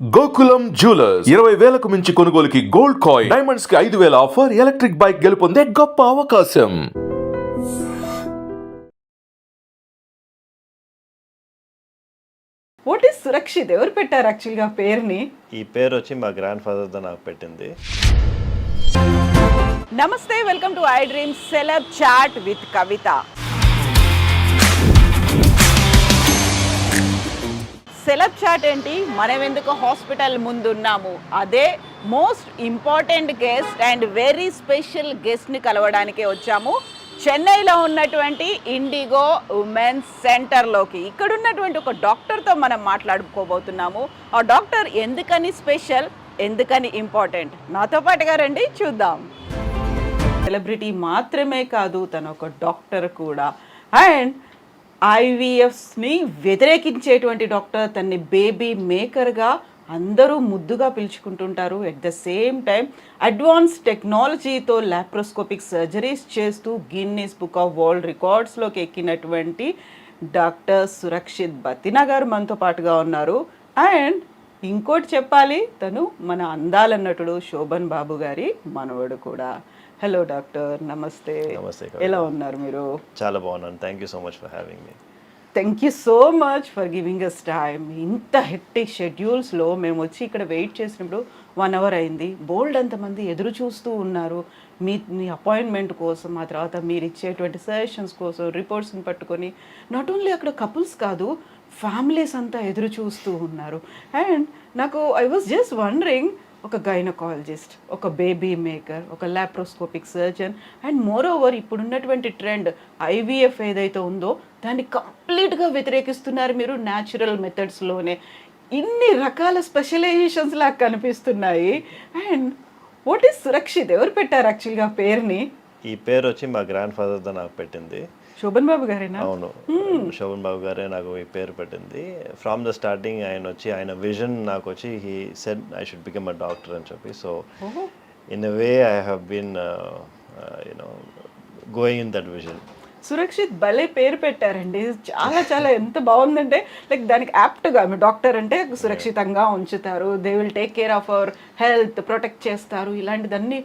Gokulam jewellers 20,000కు మించి కొనుగోలుకి gold coin, diamonds కి 5,000 ఆఫర్, ఎలక్ట్రిక్ బైక్ గెలుపొందే గొప్ప అవకాశం. What is Surakshith? ఎవరు పెట్టారు యాక్చువల్గా పేరుని? ఈ పేరు వచ్చి మా గ్రాండ్ ఫాదర్తో నాకు పెట్టింది. నమస్తే, welcome to iDream celeb chat with Kavitha. Celeb chat ఏంటి? మనం ఎందుకు హాస్పిటల్ ముందు ఉన్నాము, అదే most important guest and very special గెస్ట్ని కలవడానికే వచ్చాము. చెన్నైలో ఉన్నటువంటి ఇండిగో ఉమెన్స్ సెంటర్లోకి. ఇక్కడ ఉన్నటువంటి ఒక డాక్టర్తో మనం మాట్లాడుకోబోతున్నాము. ఆ డాక్టర్ ఎందుకని స్పెషల్, ఎందుకని ఇంపార్టెంట్, నాతో పాటుగా రండి చూద్దాం. సెలబ్రిటీ మాత్రమే కాదు, తను ఒక డాక్టర్ కూడా. అండ్ ఐవీఎఫ్ని వ్యతిరేకించేటువంటి డాక్టర్. తన్ని బేబీ మేకర్గా అందరూ ముద్దుగా పిలుచుకుంటుంటారు. At the same time advance టెక్నాలజీతో లాప్రోస్కోపిక్ సర్జరీస్ చేస్తూ గిన్నీస్ బుక్ ఆఫ్ వరల్డ్ రికార్డ్స్లోకి ఎక్కినటువంటి డాక్టర్ సురక్షిత్ బతినా గారు మనతో పాటుగా ఉన్నారు. అండ్ ఇంకోటి చెప్పాలి, తను మన అందాల నటుడు శోభన్ బాబు గారి మనవడు కూడా. హలో డాక్టర్, నమస్తే. నమస్తే. ఎలా ఉన్నారు మీరు? చాలా బాగున్నాను. Thank you so much for having me. Thank you so much for giving us time. ఇంత హెక్టిక్ షెడ్యూల్స్లో మేము వచ్చి ఇక్కడ వెయిట్ చేసినప్పుడు 1 అవర్ అయింది. బోల్డ్ అంతమంది ఎదురు చూస్తూ ఉన్నారు మీ అపాయింట్మెంట్ కోసం, ఆ తర్వాత మీరు ఇచ్చేటువంటి సజెషన్స్ కోసం, రిపోర్ట్స్ని పట్టుకొని. నాట్ ఓన్లీ అక్కడ కపుల్స్ కాదు, ఫ్యామిలీస్ అంతా ఎదురు చూస్తూ ఉన్నారు. అండ్ నాకు ఐ వాజ్ జస్ట్ వండరింగ్, ఒక గైనకాలజిస్ట్, ఒక బేబీ మేకర్, ఒక laparoscopic surgeon, and more over ఇప్పుడున్నటువంటి ట్రెండ్ ఐవీఎఫ్ ఏదైతే ఉందో దాన్ని కంప్లీట్గా వ్యతిరేకిస్తున్నారు మీరు న్యాచురల్ మెథడ్స్లోనే. ఇన్ని రకాల స్పెషలైజేషన్స్ లాగా కనిపిస్తున్నాయి. And what is Surakshith? ఎవరు పెట్టారు యాక్చువల్గా పేరుని? ఈ పేరు వచ్చి మా గ్రాండ్ ఫాదర్తో నాకు పెట్టింది. శోభన్ బాబు గారేనా? అవును, శోభన్ బాబు గారే నాకు ఈ పేరు పెట్టింది. ఫ్రమ్ ద స్టార్టింగ్ ఆయన విజన్ నాకు వచ్చి he said I should become a doctor అని చెప్పి. So in a way I have been you know going in that vision. Surakshith భలే పేరు పెట్టారండి. చాలా చాలా ఎంత బాగుందంటే, లైక్ దానికి యాప్ట్గా మీ డాక్టర్ అంటే సురక్షితంగా ఉంచుతారు, they will take care of our health, protect చేస్తారు, ఇలాంటిదన్నీ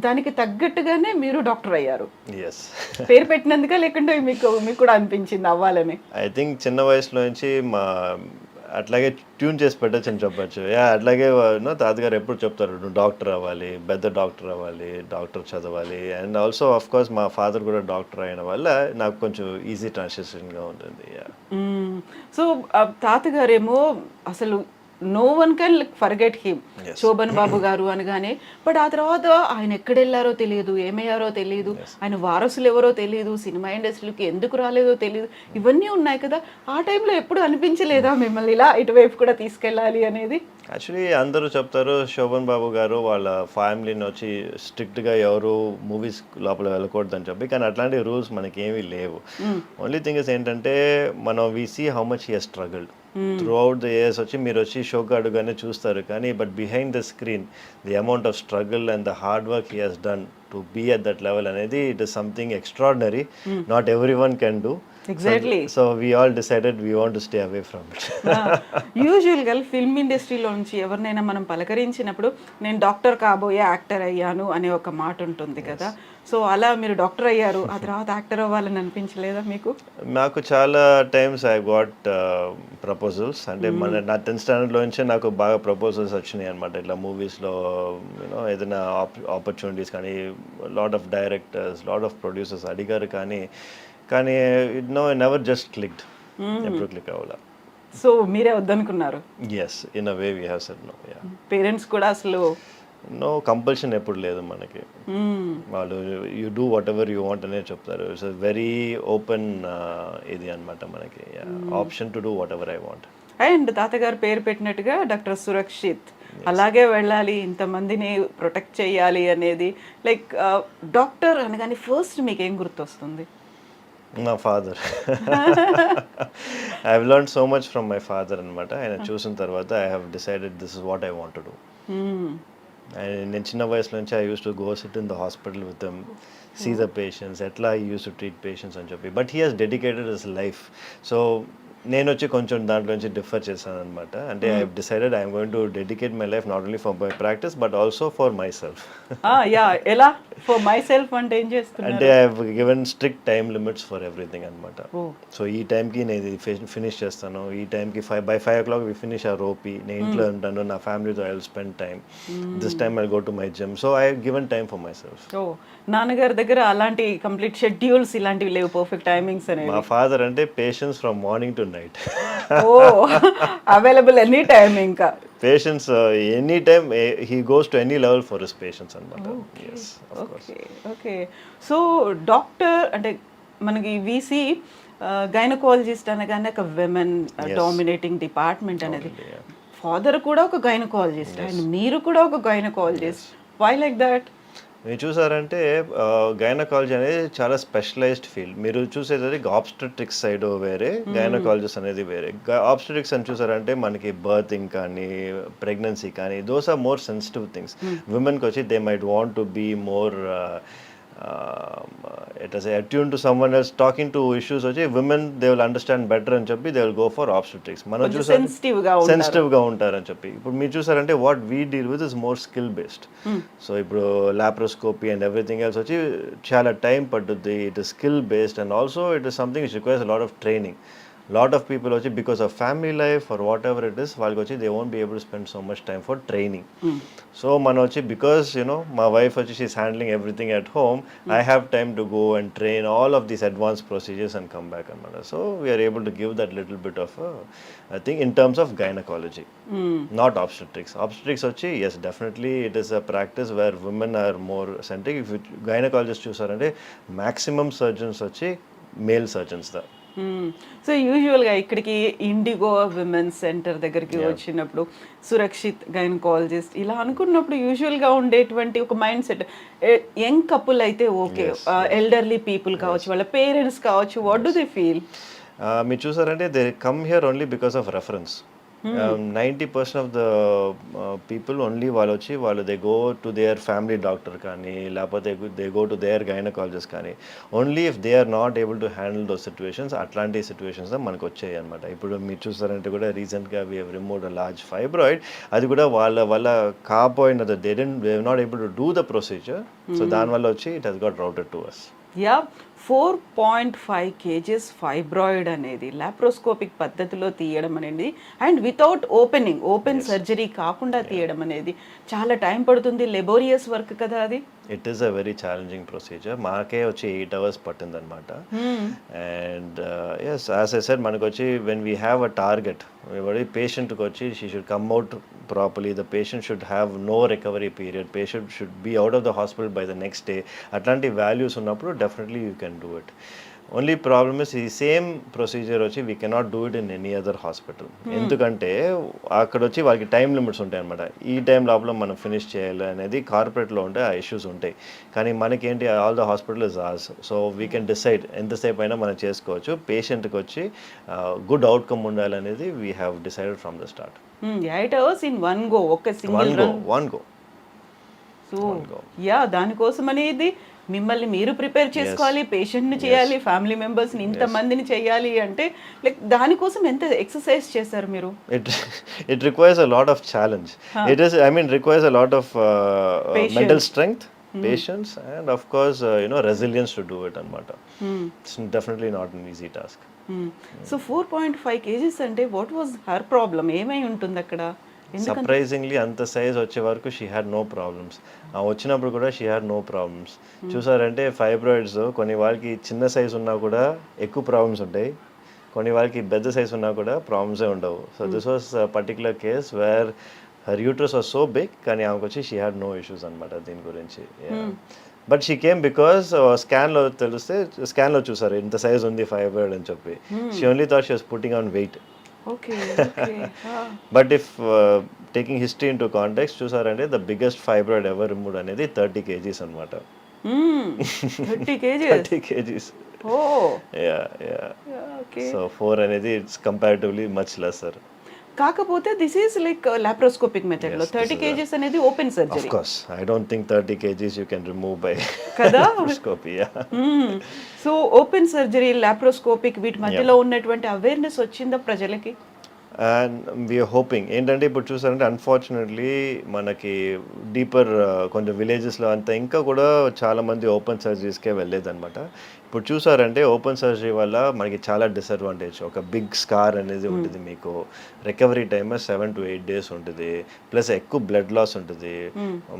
దానికి తగ్గట్టుగానే మీరు డాక్టర్ అయ్యారు. ఎస్. పేరు పెట్టినందుక లేకుంటే మీకు కూడా అనిపించింది అవ్వాలని? ఐ థింక్ చిన్న వయసులో నుంచి అట్లాగే ట్యూన్ చేసి పెట్టచ్చు అని చెప్పచ్చు. అట్లాగే తాతగారు ఎప్పుడు చెప్తారు, నువ్వు డాక్టర్ అవ్వాలి, పెద్ద డాక్టర్ అవ్వాలి, డాక్టర్ చదవాలి. అండ్ ఆల్సో ఆఫ్ కోర్స్ మా ఫాదర్ కూడా డాక్టర్ అయిన వల్ల నాకు కొంచెం ఈజీ ట్రాన్సిషన్గా ఉంటుంది. సో తాతగారేమో అసలు no one can forget him, Sobhan Babu garu అనగానే. బట్ ఆ తర్వాత ఆయన ఎక్కడెళ్ళారో తెలియదు, ఏమయ్యారో తెలియదు, ఆయన వారసులు ఎవరో తెలియదు, సినిమా ఇండస్ట్రీకి ఎందుకు రాలేదో తెలియదు, ఇవన్నీ ఉన్నాయి కదా. ఆ టైంలో ఎప్పుడు అనిపించలేదా మిమ్మల్ని ఇలా ఇటువైపు కూడా తీసుకెళ్ళాలి అనేది? యాక్చువల్లీ అందరూ చెప్తారు శోభన్ బాబు గారు వాళ్ళ ఫ్యామిలీని వచ్చి స్ట్రిక్ట్గా ఎవరు మూవీస్ లోపల వెళ్ళకూడదని చెప్పి, కానీ అట్లాంటి రూల్స్ మనకి ఏమీ లేవు. ఓన్లీ థింగ్ ఇస్ ఏంటంటే మనం we see how much he has struggled throughout the years. వచ్చి మీరు వచ్చి షోకి అడుగానే చూస్తారు, కానీ but behind the screen the amount of struggle and the hard work he Hess done to be at that level అనేది it is something extraordinary. Not everyone can do. Exactly. So we all decided we want to stay away from it. యూజువల్గా film ఇండస్ట్రీలో నుంచి ఎవరినైనా మనం పలకరించినప్పుడు నేను doctor కాబోయే actor అయ్యాను అనే ఒక మాట ఉంటుంది కదా. సో అలా మీరు డాక్టర్ అయ్యారు, ఆ తర్వాత యాక్టర్ అవ్వాలని అనిపించలేదా మీకు? నాకు చాలా టైమ్స్ ఐ గాట్ ప్రపోజల్స్. అంటే మన నా 10th స్టాండర్డ్లో నుంచే నాకు బాగా ప్రపోజల్స్ వచ్చినాయి అనమాట. ఇట్లా మూవీస్లో ఏదైనా ఆపర్చునిటీస్ కానీ, lot of directors, lot of producers అడిగారు, కానీ నెవర్ జస్ట్ క్లిక్డ్. ఎప్పుడు క్లిక్ అవ్వాల. సో మీరే వద్దనుకున్నారు? Yes, in a way we have said no. Parents కూడా అసలు నో కంపల్షన్ ఎప్పుడు లేదు మనకి. వాళ్ళు you do whatever you want అనే చెప్తారు. ఇట్స్ వెరీ ఓపెన్ ఇది అనమాట మనకి, option to do whatever I want. And తాతగారు పేరు పెట్టినట్టుగా డాక్టర్ సురక్షిత్ అలాగే వెళ్ళాలి, ఇంతమందిని ప్రొటెక్ట్ చేయాలి అనేది. లైక్ డాక్టర్ అనగానే ఫస్ట్ మీకు ఏం గుర్తొస్తుంది? మా father. I have learned so much from my father అనమాట. ఆయన చూసిన తర్వాత I have decided this is what I want to do. నేను చిన్న వయసులో నుంచి I use to go sit in the hospital with them, see the patients, ఎట్లా I use to treat patients అని చెప్పి. But he has dedicated his life. So నేను వచ్చి కొంచెం దాంట్లో నుంచి డిఫర్ చేశాను అనమాట. అంటే I decided I'm going to dedicate my life not only for my practice but also for myself. Yeah ఎలా ఫర్ మై సెల్ఫ్ అంటే ఏం చేస్తున్నారు? అంటే I have given strict time limits for everything అనమాట. So ఈ టైంకి నేను ఇది ఫినిష్ చేస్తాను, ఈ టైంకి by 5 o'clock we finish our OP, నేను ఇంట్లో ఉంటాను, నా ఫ్యామిలీతో I will spend time, this time I go to my gym. So I given time for myself. ఓ నాన్నగారి దగ్గర అలాంటి కంప్లీట్ షెడ్యూల్స్ ఇలాంటివి లేవు, పర్ఫెక్ట్ టైమింగ్స్ అనేవి? మా ఫాదర్ అంటే patients from morning to night. Oh available any time, ఇంకా patients any time, he goes to any level for his patients అనమాట. Okay okay. సో డాక్టర్ అంటే మనకి వీసీ గైనకాలజిస్ట్ అనగానే ఒక విమెన్ డామినేటింగ్ డిపార్ట్మెంట్ అనేది. ఫాదర్ కూడా ఒక గైనకాలజిస్ట్ అండ్ మీరు కూడా ఒక గైనకాలజిస్ట్, వై లైక్ దట్? మీరు చూసారంటే గైనకాలజీ అనేది చాలా స్పెషలైజ్డ్ ఫీల్డ్. మీరు చూసేది ఆబ్స్టెట్రిక్స్ సైడ్ వేరే, గైనకాలజిస్ట్ అనేది వేరే. ఆబ్స్టెట్రిక్స్ అని చూసారంటే మనకి బర్తింగ్ కానీ ప్రెగ్నెన్సీ కానీ those are more sensitive things. విమెన్కి వచ్చి they might want to be more attuned to someone else, talking to issues వచ్చి women they will understand better అని చెప్పి they will go for obstetrics. మనం చూసారు సెన్సిటివ్గా ఉంటారని చెప్పి. ఇప్పుడు మీరు చూసారంటే what we deal with is more skill based. So ఇప్పుడు లాప్రోస్కోపీ అండ్ ఎవ్రీథింగ్ ఎల్స్ వచ్చి చాలా టైం పడుతుంది. It is skill based and also it is something which requires a lot of training. Lot of people వచ్చి because of family life or whatever it is, వాళ్ళకి వచ్చి they won't be able to spend so much time for training. So మనం వచ్చి because you know మా wife వచ్చి she is handling everything at home, I have time to go and train all of these advance procedures and come back అనమాట. So we are able to give that little bit of I think in terms of gynaecology, not obstetrics. Obstetrics వచ్చి yes definitely it is a practice where women are more centric. If gynaecologist చూసారంటే maximum surgeons వచ్చి male surgeons దా. So యూజువల్గా ఇక్కడికి IndiGo women's centre దగ్గరికి వచ్చినప్పుడు Surakshit gynaecologist ఇలా అనుకున్నప్పుడు యూజువల్గా ఉండేటువంటి ఒక మైండ్ సెట్, యంగ్ కపుల్ అయితే ఓకే, ఎల్డర్లీ పీపుల్ కావచ్చు, వాళ్ళ పేరెంట్స్ కావచ్చు, వాట్ డు దే ఫీల్? మీరు చూసారంటే they come here only because of reference. 90% of the people only వాళ్ళు వచ్చి they go to their family doctor కానీ లేకపోతే they go to their gynaecologist కానీ only if they are not able to handle those situations. అట్లాంటి situations మనకు వచ్చాయి అనమాట. ఇప్పుడు మీరు చూసారంటే కూడా రీసెంట్గా we have removed a large fibroid. అది కూడా వాళ్ళ కాపోయినది they not able to do the procedure. So దానివల్ల వచ్చి it has got routed to us. Yeah 4.5 kgs fibroid అనేది లాప్రోస్కోపిక్ పద్ధతిలో తీయడం అనేది అండ్ వితౌట్ ఓపెన్ సర్జరీ కాకుండా తీయడం అనేది చాలా టైం పడుతుంది, లెబోరియస్ వర్క్ కదా అది. It is a very challenging procedure. మాకే వచ్చి 8 hours పట్టింది అనమాట. And yes as I said మనకు వచ్చి when we have a target, పేషెంట్కి వచ్చి she should come out properly, the patient should have no recovery period, patient should be out of the hospital by the next day. అట్లాంటి values ఉన్నప్పుడు definitely you can do it. Only problem is ఈ same procedure వచ్చి we cannot do it in any other hospital. ఎందుకంటే అక్కడ వచ్చి వాళ్ళకి time limits ఉంటాయి అనమాట. ఈ టైం లోపల మనం ఫినిష్ చేయాలి అనేది కార్పొరేట్లో ఉంటే ఆ ఇష్యూస్ ఉంటాయి. కానీ మనకేంటి all the hospital is ours. So we can decide ఎంతసేపు అయినా మనం చేసుకోవచ్చు. పేషెంట్కి వచ్చి గుడ్ అవుట్కమ్ ఉండాలనేది we have decided from the start. 8 hours in one go, ఒక single one go. So yeah దానికోసం అనేది మిమ్మల్ని మీరు ప్రిపేర్ చేసుకోవాలి, పేషెంట్ని చేయాలి, ఫ్యామిలీ మెంబర్స్ని ఇంతమందిని చేయాలి అంటే లైక్ దానికోసం ఎంత ఎక్సర్సైజ్ చేశారు మీరు? It requires a lot of challenge. It is requires a lot of mental strength, patience and of course resilience to do it అనమాట. It's definitely not an easy task. So 4.5 kgs అంటే what was her problem? ఏమై ఉంటుంది అక్కడ? Surprisingly అంత size వచ్చే వరకు she had no problems. వచ్చినప్పుడు కూడా షీ హ్యాడ్ నో ప్రాబ్లమ్స్. చూసారంటే ఫైబ్రాయిడ్స్ కొన్ని వాళ్ళకి చిన్న సైజ్ ఉన్నా కూడా ఎక్కువ ప్రాబ్లమ్స్ ఉంటాయి, కొన్ని వాళ్ళకి పెద్ద సైజ్ ఉన్నా కూడా ప్రాబ్లమ్సే ఉండవు. So this was particular case where her uterus was so big, కానీ ఆమెకు వచ్చి షీ హ్యాడ్ నో ఇష్యూస్ అనమాట దీని గురించి. బట్ షీ కేమ్ బికాస్ స్కాన్లో చూసారు ఇంత సైజ్ ఉంది ఫైబ్రాయిడ్ అని చెప్పి. She only thought she was putting on weight. But if taking history into context చూసారంటే the biggest fibroid ever removed అనేది 30 kgs అనమాట. 30 kgs. సో 4 అనేది ఇట్స్ కంపారిటివ్లీ మచ్ లెసర్. కాకపోతే this is like laparoscopic method లో 30 kgs అనేది open Of surgery course, I don't think 30 kgs you can remove by కదా laparoscopy. Yeah. So open surgery laparoscopic వీటి మధ్యలో ఉన్నటువంటి awareness వచ్చిందా ప్రజలకి? అండ్ వీఆర్ హోపింగ్ ఏంటంటే ఇప్పుడు చూసారంటే అన్ఫార్చునేట్లీ మనకి డీపర్ కొంచెం విలేజెస్లో అంతా ఇంకా కూడా చాలామంది ఓపెన్ సర్జరీస్కే వెళ్ళేదన్నమాట. ఇప్పుడు చూసారంటే ఓపెన్ సర్జరీ వల్ల మనకి చాలా డిసడ్వాంటేజ్. ఒక బిగ్ స్కార్ అనేది ఉంటుంది, మీకు రికవరీ టైమ్ 7 to 8 days ఉంటుంది, ప్లస్ ఎక్కువ బ్లడ్ లాస్ ఉంటుంది,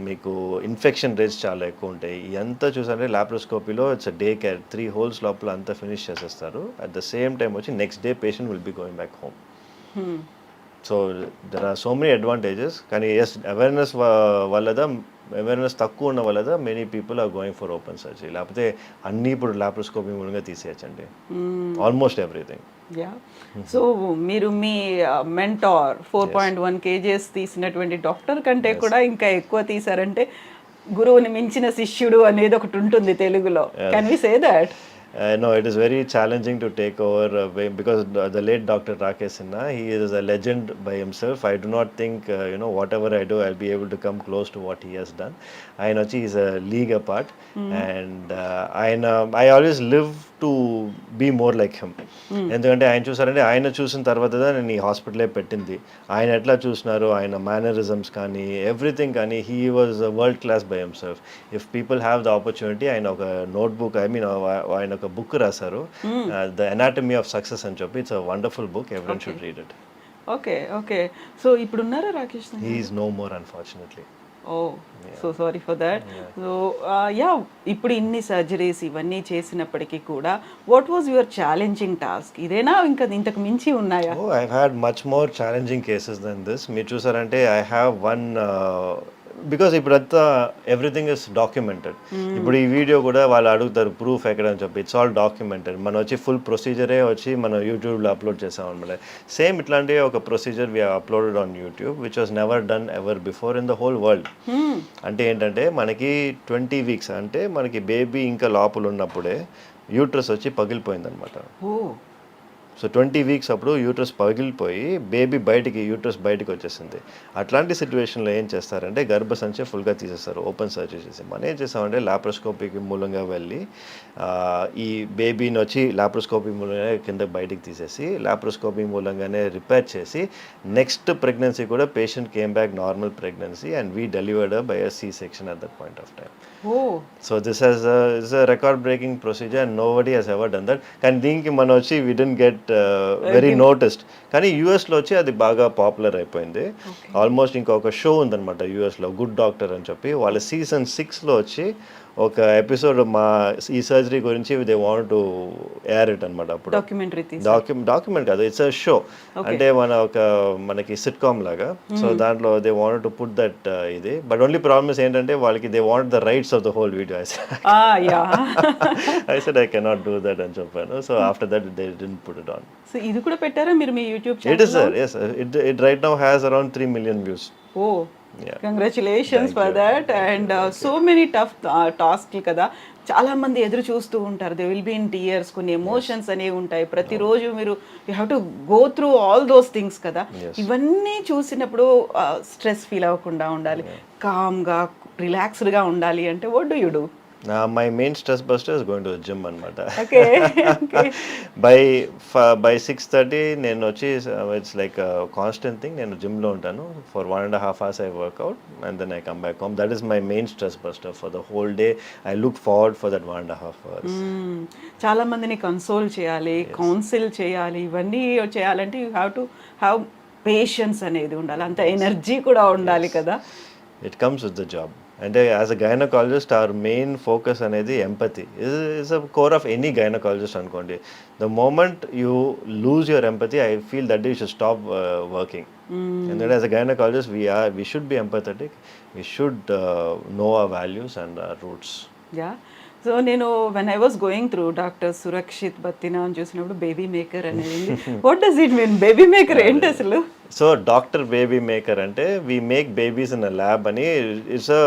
మీకు ఇన్ఫెక్షన్ రేట్స్ చాలా ఎక్కువ ఉంటాయి. ఇదంతా చూసారంటే లాప్రోస్కోపీలో ఇట్స్ డే కేర్, 3 holes లోపల అంతా ఫినిష్ చేసేస్తారు. అట్ ద సేమ్ టైం వచ్చి next day patient will be going back home. So there are so many advantages. కానీ ఎస్ అవేర్నెస్ తక్కువ ఉన్న వల్లదా many people are going for open surgery. లేకపోతే అన్నీ ఇప్పుడు లాప్రోస్కోపీ మూలంగా తీసేయచ్చండి, ఆల్మోస్ట్ ఎవ్రీథింగ్. యా, సో మీరు మీ మెంటార్ 4.1 kgs తీసినటువంటి డాక్టర్ కంటే కూడా ఇంకా ఎక్కువ తీసారంటే గురువుని మించిన శిష్యుడు అనేది ఒకటి ఉంటుంది తెలుగులో. Can we say that? No, it is very challenging to take over because the late Dr. Rakesh Sinha, he is a legend by himself. I do not think, whatever I do, I'll be able to come close to what he has done. I know he is a league apart, and I always live to be more like him. ఎందుకంటే ఆయన చూసారంటే ఆయన చూసిన తర్వాత నేను ఈ హాస్పిటలే పెట్టింది. ఆయన ఎట్లా చూసినారు, ఆయన మేనరిజమ్స్ కానీ ఎవ్రీథింగ్ కానీ, he was world class by himself. If people have the opportunity, ఆయన ఒక నోట్బుక్, ఆయన ఒక బుక్ రాశారు, ద ఎనాటమీ ఆఫ్ సక్సెస్ అని చెప్పి. It's a wonderful book, everyone should read it. Okay. So ఇప్పుడు ఉన్నారా Rakesh? He is no more unfortunately. Oh, so sorry for that. So yeah, ఇప్పుడు ఇన్ని సర్జరీస్ ఇవన్నీ చేసినప్పటికీ కూడా what was your challenging task? ఇదేనా ఇంకా ఇంతకు మించి ఉన్నాయా? Oh, I've had much more challenging cases than this. మీరు చూసారంటే I have one బికాస్ ఇప్పుడంతా ఎవ్రీథింగ్ ఇస్ డాక్యుమెంటెడ్. ఇప్పుడు ఈ వీడియో కూడా వాళ్ళు అడుగుతారు ప్రూఫ్ ఎక్కడ అని చెప్పి. It's all documented. మనం వచ్చి ఫుల్ ప్రొసీజరే వచ్చి మనం యూట్యూబ్లో అప్లోడ్ చేసాం అనమాట. సేమ్ ఇట్లాంటి ఒక procedure we uploaded on YouTube which was never done ever before in the whole world. అంటే ఏంటంటే మనకి 20 weeks అంటే మనకి బేబీ ఇంకా లోపల ఉన్నప్పుడే యూట్రస్ వచ్చి పగిలిపోయిందనమాట. సో 20 weeks అప్పుడు యూట్రస్ పగిలిపోయి యూట్రస్ బయటికి వచ్చేసింది. అట్లాంటి సిచ్యువేషన్లో ఏం చేస్తారంటే గర్భసంచి ఫుల్గా తీసేస్తారు, ఓపెన్ సర్జరీ చేసి. మనం ఏం చేస్తామంటే లాప్రోస్కోపీకి మూలంగా వెళ్ళి ఈ బేబీని వచ్చి లాప్రోస్కోపీ మూలంగా కింద బయటికి తీసేసి లాప్రోస్కోపీ మూలంగానే రిపేర్ చేసి నెక్స్ట్ ప్రెగ్నెన్సీ కూడా patient came back normal pregnancy and we delivered by a C-section at that point of time. So this is a record breaking procedure and nobody has ever done that. కానీ దీనికి మనం వచ్చి we didn't get very noticed. కానీ యూఎస్లో వచ్చి అది బాగా popular అయిపోయింది. ఆల్మోస్ట్ ఇంకొక షో ఉందన్నమాట యూఎస్లో, గుడ్ డాక్టర్ అని చెప్పి. వాళ్ళ season 6లో వచ్చి ఒక ఎపిసోడ్ మా ఈ సర్జరీ గురించి they want to air it అనమాట. అప్పుడు డాక్యుమెంట్ కాదు, ఇట్స్ అ షో. అంటే మనకి సిట్కామ్ లాగా. సో దాంట్లో they want to put that ఇది. బట్ ఓన్లీ ప్రాబ్లమ్స్ ఏంటంటే వాళ్ళకి they want the rights of the whole video. I said I cannot do that అని చెప్పాను. So after that they didn't put it on. So ఇది కూడా పెట్టారా మీరు మీ YouTube channel? It is sir, yes, it right now has around 3 million views. Oh, yeah. Congratulations for that. And so many tough tasks కదా. చాలా మంది ఎదురు చూస్తూ ఉంటారు. They will be in tears. కొన్ని ఎమోషన్స్ అనేవి ఉంటాయి. ప్రతిరోజు మీరు you have to go through all those things కదా. ఇవన్నీ చూసినప్పుడు స్ట్రెస్ ఫీల్ అవ్వకుండా ఉండాలి, కామ్గా రిలాక్స్డ్గా ఉండాలి అంటే what do you do? My main stress buster is going to the gym అనమాట. Okay. By 6:30 నేను వచ్చి ఇట్స్ లైక్ కాన్స్టెంట్ థింగ్. నేను జిమ్లో ఉంటాను for 1.5 hours. I work out and then I come back home. That is my main stress buster for the whole day. I look forward for that 1.5 hours. చాలా మందిని console చేయాలి, council చేయాలి. ఇవన్నీ చేయాలంటే you have to have patience అనేది ఉండాలి, అంత energy కూడా ఉండాలి కదా. It comes with the job. అంటే as a gynaecologist our main focus అనేది empathy is a core of any gynaecologist అనుకోండి. The moment you lose your empathy, I feel that you should stop working. ఎందుకంటే as a gynaecologist we should be empathetic, we should know our values and our roots. Yeah, so నేను when I was going through doctor Surakshit Battina అని చూసినప్పుడు baby maker అనేది what does it mean? Baby maker ఏంటి అసలు? So doctor baby maker అంటే we make babies in a lab అని it's a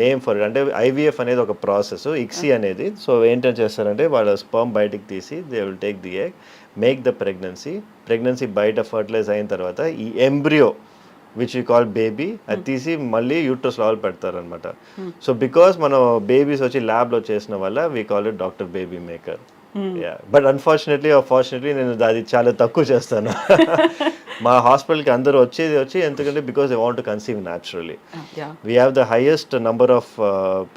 name for it. అంటే IVF అనేది ఒక ప్రాసెస్, ICSI అనేది. సో ఏంటని చేస్తారంటే వాళ్ళ స్పర్మ్ బయటికి తీసి they will take the egg, make the pregnancy, pregnancy బయట ఫర్టిలైజ్ అయిన తర్వాత ఈ embryo which you call baby అది తీసి మళ్ళీ యూట్రస్ లోపల పెడతారనమాట. సో బికాస్ మనం బేబీస్ వచ్చి ల్యాబ్లో చేసిన వల్ల we call it doctor baby maker. But unfortunately నేను అది చాలా తక్కువ చేస్తాను. మా హాస్పిటల్కి అందరూ వచ్చి ఎందుకంటే because they want to conceive naturally. We have the highest number of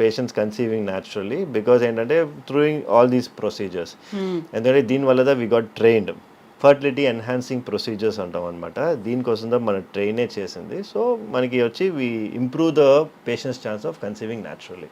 patients conceiving naturally because ఏంటంటే త్రూయింగ్ ఆల్ దీస్ ప్రొసీజర్స్. ఎందుకంటే దీనివల్ల we got trained fertility enhancing procedures అంటాం అనమాట. దీనికోసం మన ట్రైనే చేసింది. సో మనకి వచ్చి we improve the patients chance of conceiving naturally.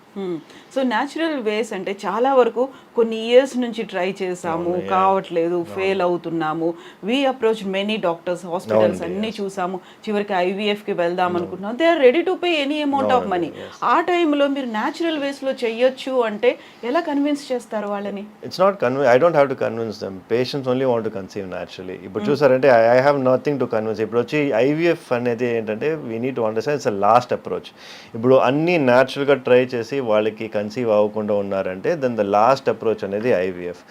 So natural ways అంటే చాలా వరకు కొన్ని ఇయర్స్ నుంచి ట్రై చేసాము, కావట్లేదు, ఫెయిల్ అవుతున్నాము. We approach many doctors, hospitals అన్ని చూసాము, చివరికి ఐవీఎఫ్కి వెళ్దాం అనుకుంటున్నాం. They are ready to pay any amount of money. ఆ టైంలో మీరు న్యాచురల్ వేస్లో చెయ్యొచ్చు అంటే ఎలా కన్విన్స్ చేస్తారు వాళ్ళని? It's not I don't have to convince them. Patients only want to conceive naturally. ఇప్పుడు చూసారంటే I have nothing to convince. ఇప్పుడు వచ్చి ఐవీఎఫ్ అనేది ఏంటంటే we need to understand it's a last approach. ఇప్పుడు అన్ని న్యాచురల్గా ట్రై చేసి వాళ్ళకి కన్సీవ్ అవ్వకుండా ఉన్నారంటే దెన్ ద లాస్ట్ అప్రోచ్ అనేది ఐవీఎఫ్.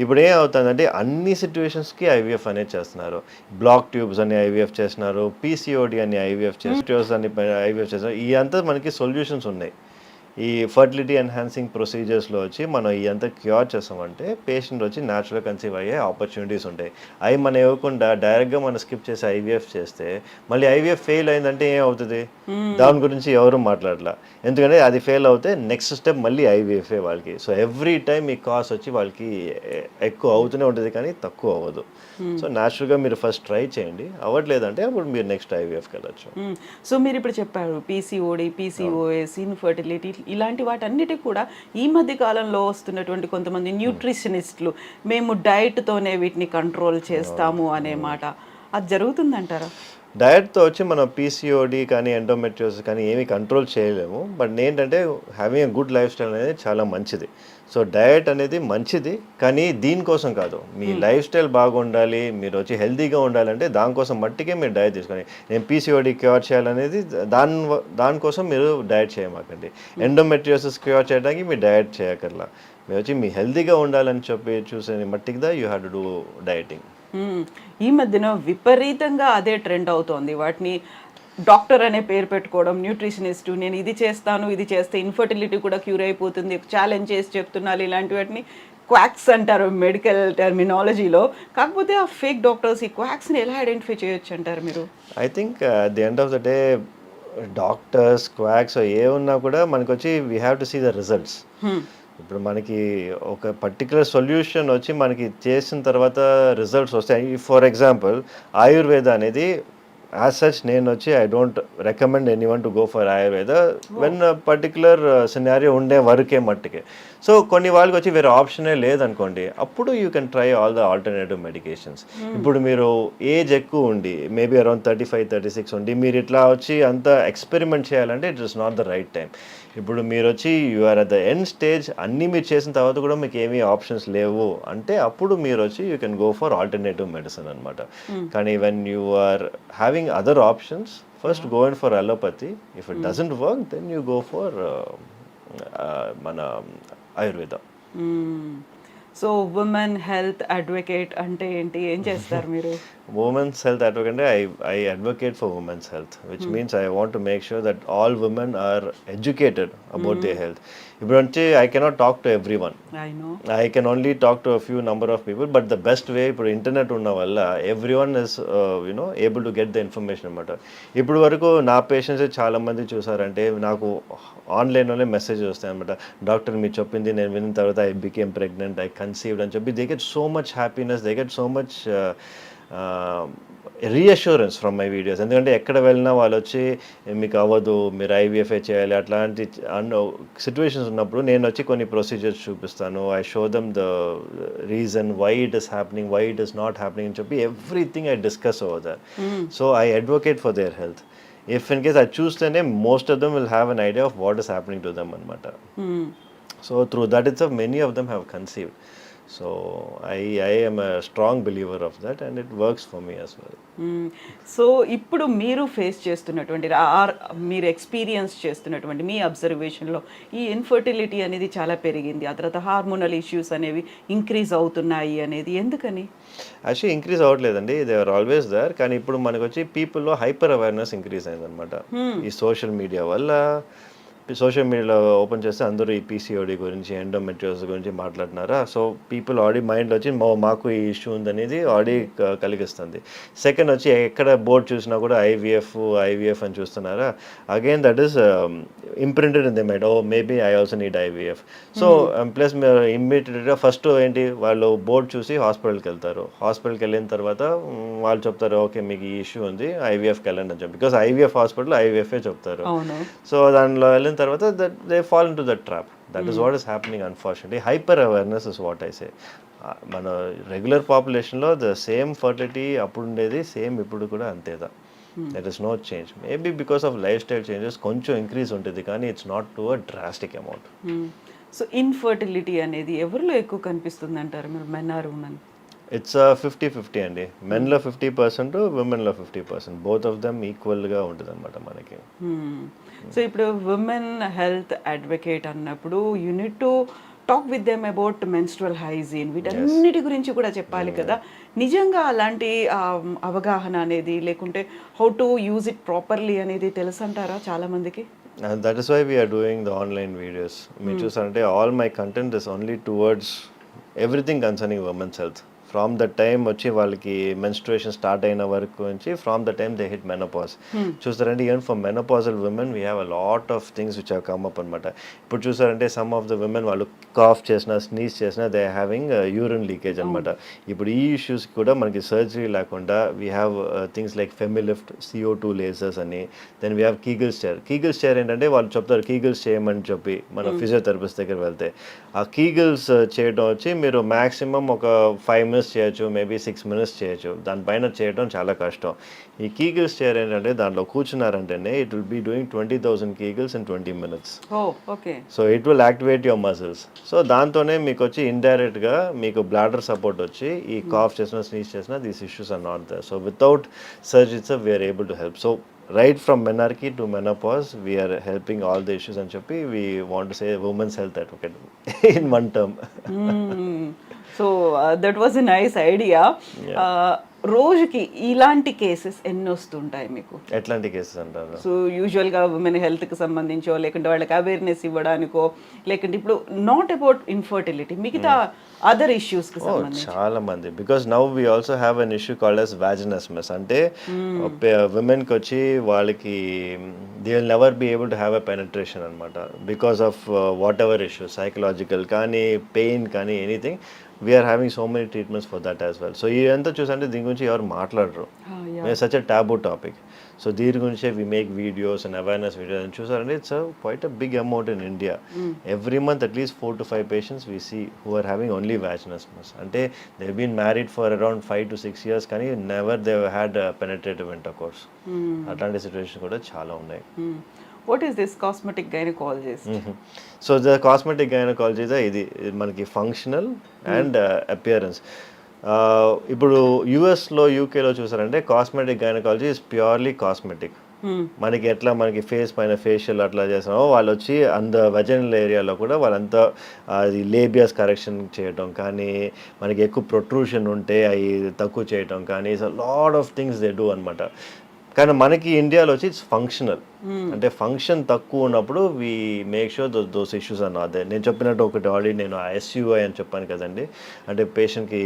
ఇప్పుడు ఏం అవుతుందంటే అన్ని సిచ్యువేషన్స్కి ఐవీఎఫ్ అనేది చేస్తున్నారు. బ్లాక్ ట్యూబ్స్ అని ఐవీఎఫ్ చేస్తున్నారు, పీసీఓడి అని ఐవీఎఫ్ చేస్తున్నారు, అని ఐవీఎఫ్ చేస్తున్నారు. ఇవంతా మనకి సొల్యూషన్స్ ఉన్నాయి. ఈ ఫర్టిలిటీ ఎన్హాన్సింగ్ ప్రొసీజర్స్లో వచ్చి మనం ఇదంతా క్యూర్ చేస్తామంటే పేషెంట్ వచ్చి న్యాచురల్గా కన్సీవ్ అయ్యే ఆపర్చునిటీస్ ఉంటాయి. అవి మనం ఇవ్వకుండా డైరెక్ట్గా మనం స్కిప్ చేసి ఐవీఎఫ్ చేస్తే మళ్ళీ ఐవీఎఫ్ ఫెయిల్ అయిందంటే ఏం అవుతుంది? దాని గురించి ఎవరు మాట్లాడలా. ఎందుకంటే అది ఫెయిల్ అవుతే నెక్స్ట్ స్టెప్ మళ్ళీ ఐవీఎఫే వాళ్ళకి. సో ఎవ్రీ టైమ్ ఈ కాస్ట్ వచ్చి వాళ్ళకి ఎక్కువ అవుతూనే ఉంటుంది కానీ తక్కువ అవ్వదు. సో న్యాచురల్గా మీరు ఫస్ట్ ట్రై చేయండి, అవ్వట్లేదంటే అప్పుడు మీరు నెక్స్ట్ ఐవీఎఫ్కి వెళ్ళచ్చు. సో మీరు ఇప్పుడు చెప్పారు పీసీఓడి, పీసీఓఎస్, ఇన్ఫర్టిలిటీ ఇలాంటి వాటన్నిటికి కూడా ఈ మధ్య కాలంలో వస్తున్నటువంటి కొంతమంది న్యూట్రిషనిస్టులు మేము డైట్తోనే వీటిని కంట్రోల్ చేస్తాము అనే మాట, అది జరుగుతుందంటారా? డయట్తో వచ్చి మనం పీసీఓడి కానీ ఎండోమెట్రియోసిస్ కానీ ఏమీ కంట్రోల్ చేయలేము. బట్ ఏంటంటే having a good life style అనేది చాలా మంచిది. సో డయట్ అనేది మంచిది కానీ దీనికోసం కాదు. మీ లైఫ్ స్టైల్ బాగుండాలి, మీరు వచ్చి హెల్తీగా ఉండాలంటే దానికోసం మట్టికే మీరు డయట్ తీసుకోండి. నేను పీసీఓడి క్యూర్ చేయాలనేది దానికోసం మీరు డయట్ చేయమాకండి. ఎండోమెట్రియోసిస్ క్యూర్ చేయడానికి మీరు డయట్ చేయకర్లా. మీరు వచ్చి మీ హెల్తీగా ఉండాలని చెప్పి చూసే మట్టికి యూ హ్యావ్ టు డూ డయటింగ్. ఈ మధ్యన విపరీతంగా అదే ట్రెండ్ అవుతోంది. వాటిని డాక్టర్ అనే పేరు పెట్టుకోవడం, న్యూట్రిషనిస్ట్, నేను ఇది చేస్తాను, ఇది చేస్తే ఇన్ఫర్టిలిటీ కూడా క్యూర్ అయిపోతుంది, ఛాలెంజ్ చేసి చెప్తున్నాను, ఇలాంటి వాటిని క్వాక్స్ అంటారు మెడికల్ టర్మినాలజీలో. కాకపోతే ఆ ఫేక్ డాక్టర్స్ ఈ క్వాక్స్ని ఎలా ఐడెంటిఫై చేయొచ్చు అంటారు మీరు? I think at the end of the day doctors quacks ఏమున్నా కూడా మనకు వచ్చి we have to see the results. ఇప్పుడు మనకి ఒక పర్టికులర్ సొల్యూషన్ వచ్చి మనకి చేసిన తర్వాత రిజల్ట్స్ వస్తాయి. ఫర్ ఎగ్జాంపుల్ ఆయుర్వేద అనేది యాజ్ సచ్ నేను వచ్చి I don't recommend anyone to go for Ayurveda when particular scenario ఉండే వరకే మట్టుకే. సో కొన్ని వాళ్ళకి వచ్చి వేరే ఆప్షనే లేదనుకోండి, అప్పుడు you can try all the alternative medications. ఇప్పుడు మీరు ఏజ్ ఎక్కువ ఉండి మేబీ అరౌండ్ 35-36 ఉండి మీరు ఇట్లా వచ్చి అంతా ఎక్స్పెరిమెంట్ చేయాలంటే it is not the right time. ఇప్పుడు మీరు వచ్చి you are at the end stage, అన్నీ మీరు చేసిన తర్వాత కూడా మీకు ఏమీ ఆప్షన్స్ లేవు అంటే అప్పుడు మీరు వచ్చి you can go for alternative medicine అనమాట. కానీ when you are having other options first go in for allopathy. If it doesn't work then you go for మన Ayurveda. So women health advocate అంటే ఏంటి, ఏం చేస్తారు మీరు? Women's health advocate అంటే I advocate for women's health, which means I want to make sure that all women are educated about their health. ఇప్పుడు అంటే I cannot talk to everyone. I know. I can only talk to a few number of people, but the best way ఇప్పుడు internet ఉన్న వల్ల everyone is able to get the information అనమాట. ఇప్పుడు వరకు నా patients చాలా మంది చూసారంటే నాకు ఆన్లైన్లోనే మెసేజ్ వస్తాయి అనమాట. డాక్టర్ మీరు చెప్పింది నేను విన్న తర్వాత I became pregnant, I conceived అని చెప్పి they get so much happiness, they get so much reassurance from my videos. ఎందుకంటే ఎక్కడ వెళ్ళినా వాళ్ళు వచ్చి మీకు అవ్వదు, మీరు ఐవీఎఫ్ఏ చేయాలి, అట్లాంటి సిచ్యువేషన్స్ ఉన్నప్పుడు నేను వచ్చి కొన్ని ప్రొసీజర్స్ చూపిస్తాను. I show them the reason why it is happening, why it is not happening అని చెప్పి everything I discuss over that. So I advocate for their health. If in case అది చూస్తేనే most of them will have an idea of what is happening to them అనమాట. So through that it's many of them have conceived. So I am a strong believer of that and it works for me as well. So ఇప్పుడు మీరు face చేస్తున్నటువంటి మీరు experience చేస్తున్నటువంటి మీ అబ్జర్వేషన్లో ఈ infertility అనేది చాలా పెరిగింది, ఆ తర్వాత హార్మోనల్ ఇష్యూస్ అనేవి ఇంక్రీజ్ అవుతున్నాయి అనేది ఎందుకని? యాక్చువల్లీ ఇంక్రీజ్ అవ్వట్లేదండి, దే ఆర్ ఆల్వేస్ దర్. కానీ ఇప్పుడు మనకు వచ్చి పీపుల్లో హైపర్ అవేర్నెస్ ఇంక్రీజ్ అయిందనమాట ఈ సోషల్ మీడియా వల్ల. సోషల్ మీడియాలో ఓపెన్ చేస్తే అందరూ ఈ పీసీఓడి గురించి, ఎండోమెట్రియోసిస్ గురించి మాట్లాడుతున్నారా. సో పీపుల్ ఆల్రెడీ మైండ్లో వచ్చి మాకు ఈ ఇష్యూ ఉందనేది ఆల్రెడీ కలిగిస్తుంది. సెకండ్ వచ్చి ఎక్కడ బోర్డ్ చూసినా కూడా ఐవీఎఫ్ అని చూస్తున్నారా. Again that is imprinted in the mind, oh maybe I also need IVF. So plus మీరు ఇమ్మీడియట్గా ఫస్ట్ ఏంటి, వాళ్ళు బోర్డ్ చూసి హాస్పిటల్కి వెళ్తారు. హాస్పిటల్కి వెళ్ళిన తర్వాత వాళ్ళు చెప్తారు ఓకే మీకు ఈ ఇష్యూ ఉంది, ఐవీఎఫ్కి వెళ్ళండి అని చెప్పి. బికాస్ ఐవీఎఫ్ హాస్పిటల్ ఐవీఎఫ్ఏ చెప్తారు. సో దానిలో వెళ్ళిన తర్వాత they fall into that trap. That is what is happening, unfortunately. Hyper awareness is what I say. మన రెగ్యులర్ పాపులేషన్లో ద సేమ్ ఫర్టిలిటీ అప్పుడు ఉండేది సేమ్ ఇప్పుడు కూడా అంతేదా. That is no change. Maybe because of lifestyle changes కొంచెం increase ఉంటుంది, కానీ it's not to a drastic amount. So infertility అనేది ఎవరిలో ఎక్కువ కనిపిస్తుంది అంటారు మీరు, మెన్ ఆర్ ఉమెన్? ఇట్స్ 50-50 అండి. మెన్లో 50%, విమెన్లో 50%. బోత్ ఆఫ్ దెమ్ ఈక్వల్గా ఉంటుంది అనమాట మనకి. సో ఇప్పుడు విమెన్ హెల్త్ అడ్వకేట్ అన్నప్పుడు you need to talk with them about menstrual hygiene, వీటన్నిటి గురించి కూడా చెప్పాలి కదా. నిజంగా అలాంటి అవగాహన అనేది లేకుంటే how to use it properly అనేది తెలుసు అంటారా చాలా మందికి? That is why we are doing the online videos. మీరు చూసారంటే all my content is only towards everything concerning women's health. From the time వచ్చి వాళ్ళకి మెన్స్ట్రుయేషన్ స్టార్ట్ అయిన వరకు నుంచి, from the time they hit menopause. చూస్తారంటే even for menopausal women we have a lot of things which have come up అనమాట. ఇప్పుడు చూసారంటే some of the women వాళ్ళు కాఫ్ చేసినా స్నీజ్ చేసినా దే హ్యావింగ్ యూరిన్ లీకేజ్ అనమాట. ఇప్పుడు ఈ ఇష్యూస్ కూడా మనకి సర్జరీ లేకుండా we have things like FemiLift, CO2 lasers అని. Then we have Kegels chair. Kegels chair ఏంటంటే వాళ్ళు చెప్తారు కీగిల్స్ చేయమని చెప్పి మన ఫిజియోథెరపిస్ట్ దగ్గర వెళ్తే. ఆ కీగిల్స్ చేయడం వచ్చి మీరు మ్యాక్సిమం ఒక 5 minutes చేయొచ్చు, మేబీ 6 minutes చేయొచ్చు. దానిపైన చేయడం చాలా కష్టం. ఈ కీగిల్స్ చైర్ ఏంటంటే దాంట్లో కూర్చున్నారంటేనే it will be doing 20,000 Kegels in 20 minutes. So it will activate your muscles. So దాంతోనే మీకు వచ్చి ఇండైరెక్ట్గా మీకు బ్లాడర్ సపోర్ట్ వచ్చి ఈ కాఫ్ చేసినా స్నీజ్ చేసినా these issues are not there. So without surgeries we're able to help. So right from menarche to menopause we are helping all the issues and cheppi we want to say women's health advocate in one term. So that was a nice idea. రోజుకి ఇలాంటి cases ఎన్ని వస్తుంటాయి మీకు? ఎట్లాంటి cases అంటారు? So యూజువల్గా women హెల్త్కి సంబంధించో లేకుంటే వాళ్ళకి అవేర్నెస్ ఇవ్వడానికో లేకుంటే ఇప్పుడు నాట్ అబౌట్ ఇన్ఫర్టిలిటీ మిగతా అదర్ ఇష్యూస్కి సంబంధించి చాలా మంది. Because now we also have an issue called as vaginismus. అంటే విమెన్కి వచ్చి వాళ్ళకి they will never be able to have a penetration అనమాట because of whatever issues, psychological కానీ పెయిన్ కానీ anything. We are having so many treatments for that as well. So ఇదంతా చూసంటే దీని గురించి ఎవరు మాట్లాడరు. Such a taboo topic. So దీని గురించే వి make videos and awareness videos. అని చూసారంటే it's quite a big amount in India. Every month at least 4 to 5 patients we see who are having only vaginismus. అంటే they've been married for around 5 to 6 years కానీ never they've had penetrative intercourse. అట్లాంటి situation కూడా చాలా ఉన్నాయి. What is this cosmetic gynecologist? So the cosmetic gynecologist ఇది మనకి functional and appearance. ఇప్పుడు యూఎస్లో యూకేలో చూసారంటే cosmetic gynaecology is purely cosmetic. మనకి ఎట్లా మనకి ఫేస్ పైన ఫేషియల్ అట్లా చేస్తామో వాళ్ళు వచ్చి అంత వెజనల్ ఏరియాలో కూడా వాళ్ళంతా అది లేబియస్ కరెక్షన్ చేయటం కానీ, మనకి ఎక్కువ ప్రొట్రూషన్ ఉంటే అవి తక్కువ చేయటం కానీ, lot of things they do అనమాట. కానీ మనకి ఇండియాలో వచ్చి ఇట్స్ ఫంక్షనల్. అంటే ఫంక్షన్ తక్కువ ఉన్నప్పుడు we make sure those issues are not there. నేను చెప్పినట్టు ఒకటి ఆల్రెడీ నేను SUI అని చెప్పాను కదండి. అంటే పేషెంట్కి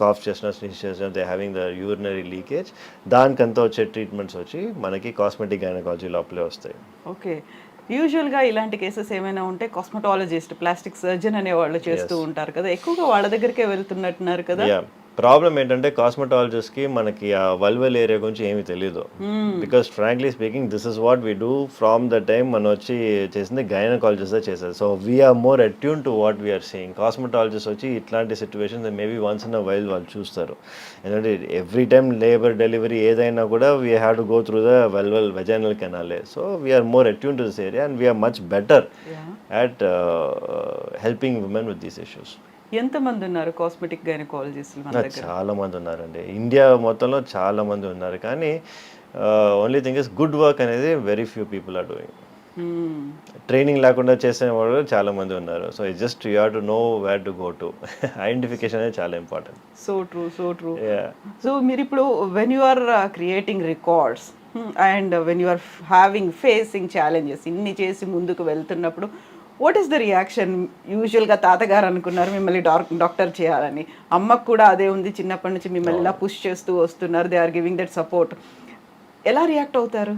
కాఫ్ చేసిన స్నీజ్ చేసిన they having the urinary leakage, దానికంతా వచ్చే ట్రీట్మెంట్స్ వచ్చి మనకి కాస్మెటిక్ గైనకాలజీ లోపలే వస్తాయి. ఓకే. యూజువల్గా ఇలాంటి కేసెస్ ఏమైనా ఉంటే కాస్మెటాలజిస్ట్, ప్లాస్టిక్ సర్జన్ అనే వాళ్ళు చేస్తూ ఉంటారు కదా, ఎక్కువగా వాళ్ళ దగ్గరికే వెళ్తున్నట్టున్నారు కదా. ప్రాబ్లం ఏంటంటే కాస్మెటాలజిస్ట్కి మనకి ఆ వల్వల్ ఏరియా గురించి ఏమీ తెలియదు. Because frankly speaking this is what we do from the time మనం వచ్చి చేసింది గైనకాలజిస్టే చేశారు. So we are more attune to what we are seeing. Cosmetologist వచ్చి ఇట్లాంటి situations maybe once in a while వాళ్ళు చూస్తారు. ఎందుకంటే ఎవ్రీ టైమ్ లేబర్ డెలివరీ ఏదైనా కూడా we have to go through the vaginal కెనాలే. So we are more attune to this area and we are much better at helping women with these issues. ఎంతమంది ఉన్నారు cosmetic గైనకాలజిస్టులు మన దగ్గర? చాలా మంది ఉన్నారండి, ఇండియా మొత్తంలో చాలా మంది ఉన్నారు. కానీ only thing is good work అనేది very few people are doing. Training లేకుండా చేసే వాళ్ళు చాలా మంది ఉన్నారు. So it just you have to know where to go to. Identification అనేది చాలా ఇంపార్టెంట్. So true. సో మీరు ఇప్పుడు when you are creating records and when you are having facing challenges ఇన్ని చేసి ముందుకు వెళ్తున్నప్పుడు వాట్ ఈస్ ద రియాక్షన్? యూజువల్గా తాతగారు అనుకున్నారు మిమ్మల్ని డాక్టర్ చేయాలని, అమ్మకు కూడా అదే ఉంది, చిన్నప్పటి నుంచి మిమ్మల్ని ఇలా పుష్ చేస్తూ వస్తున్నారు, they are giving that support. ఎలా రియాక్ట్ అవుతారు?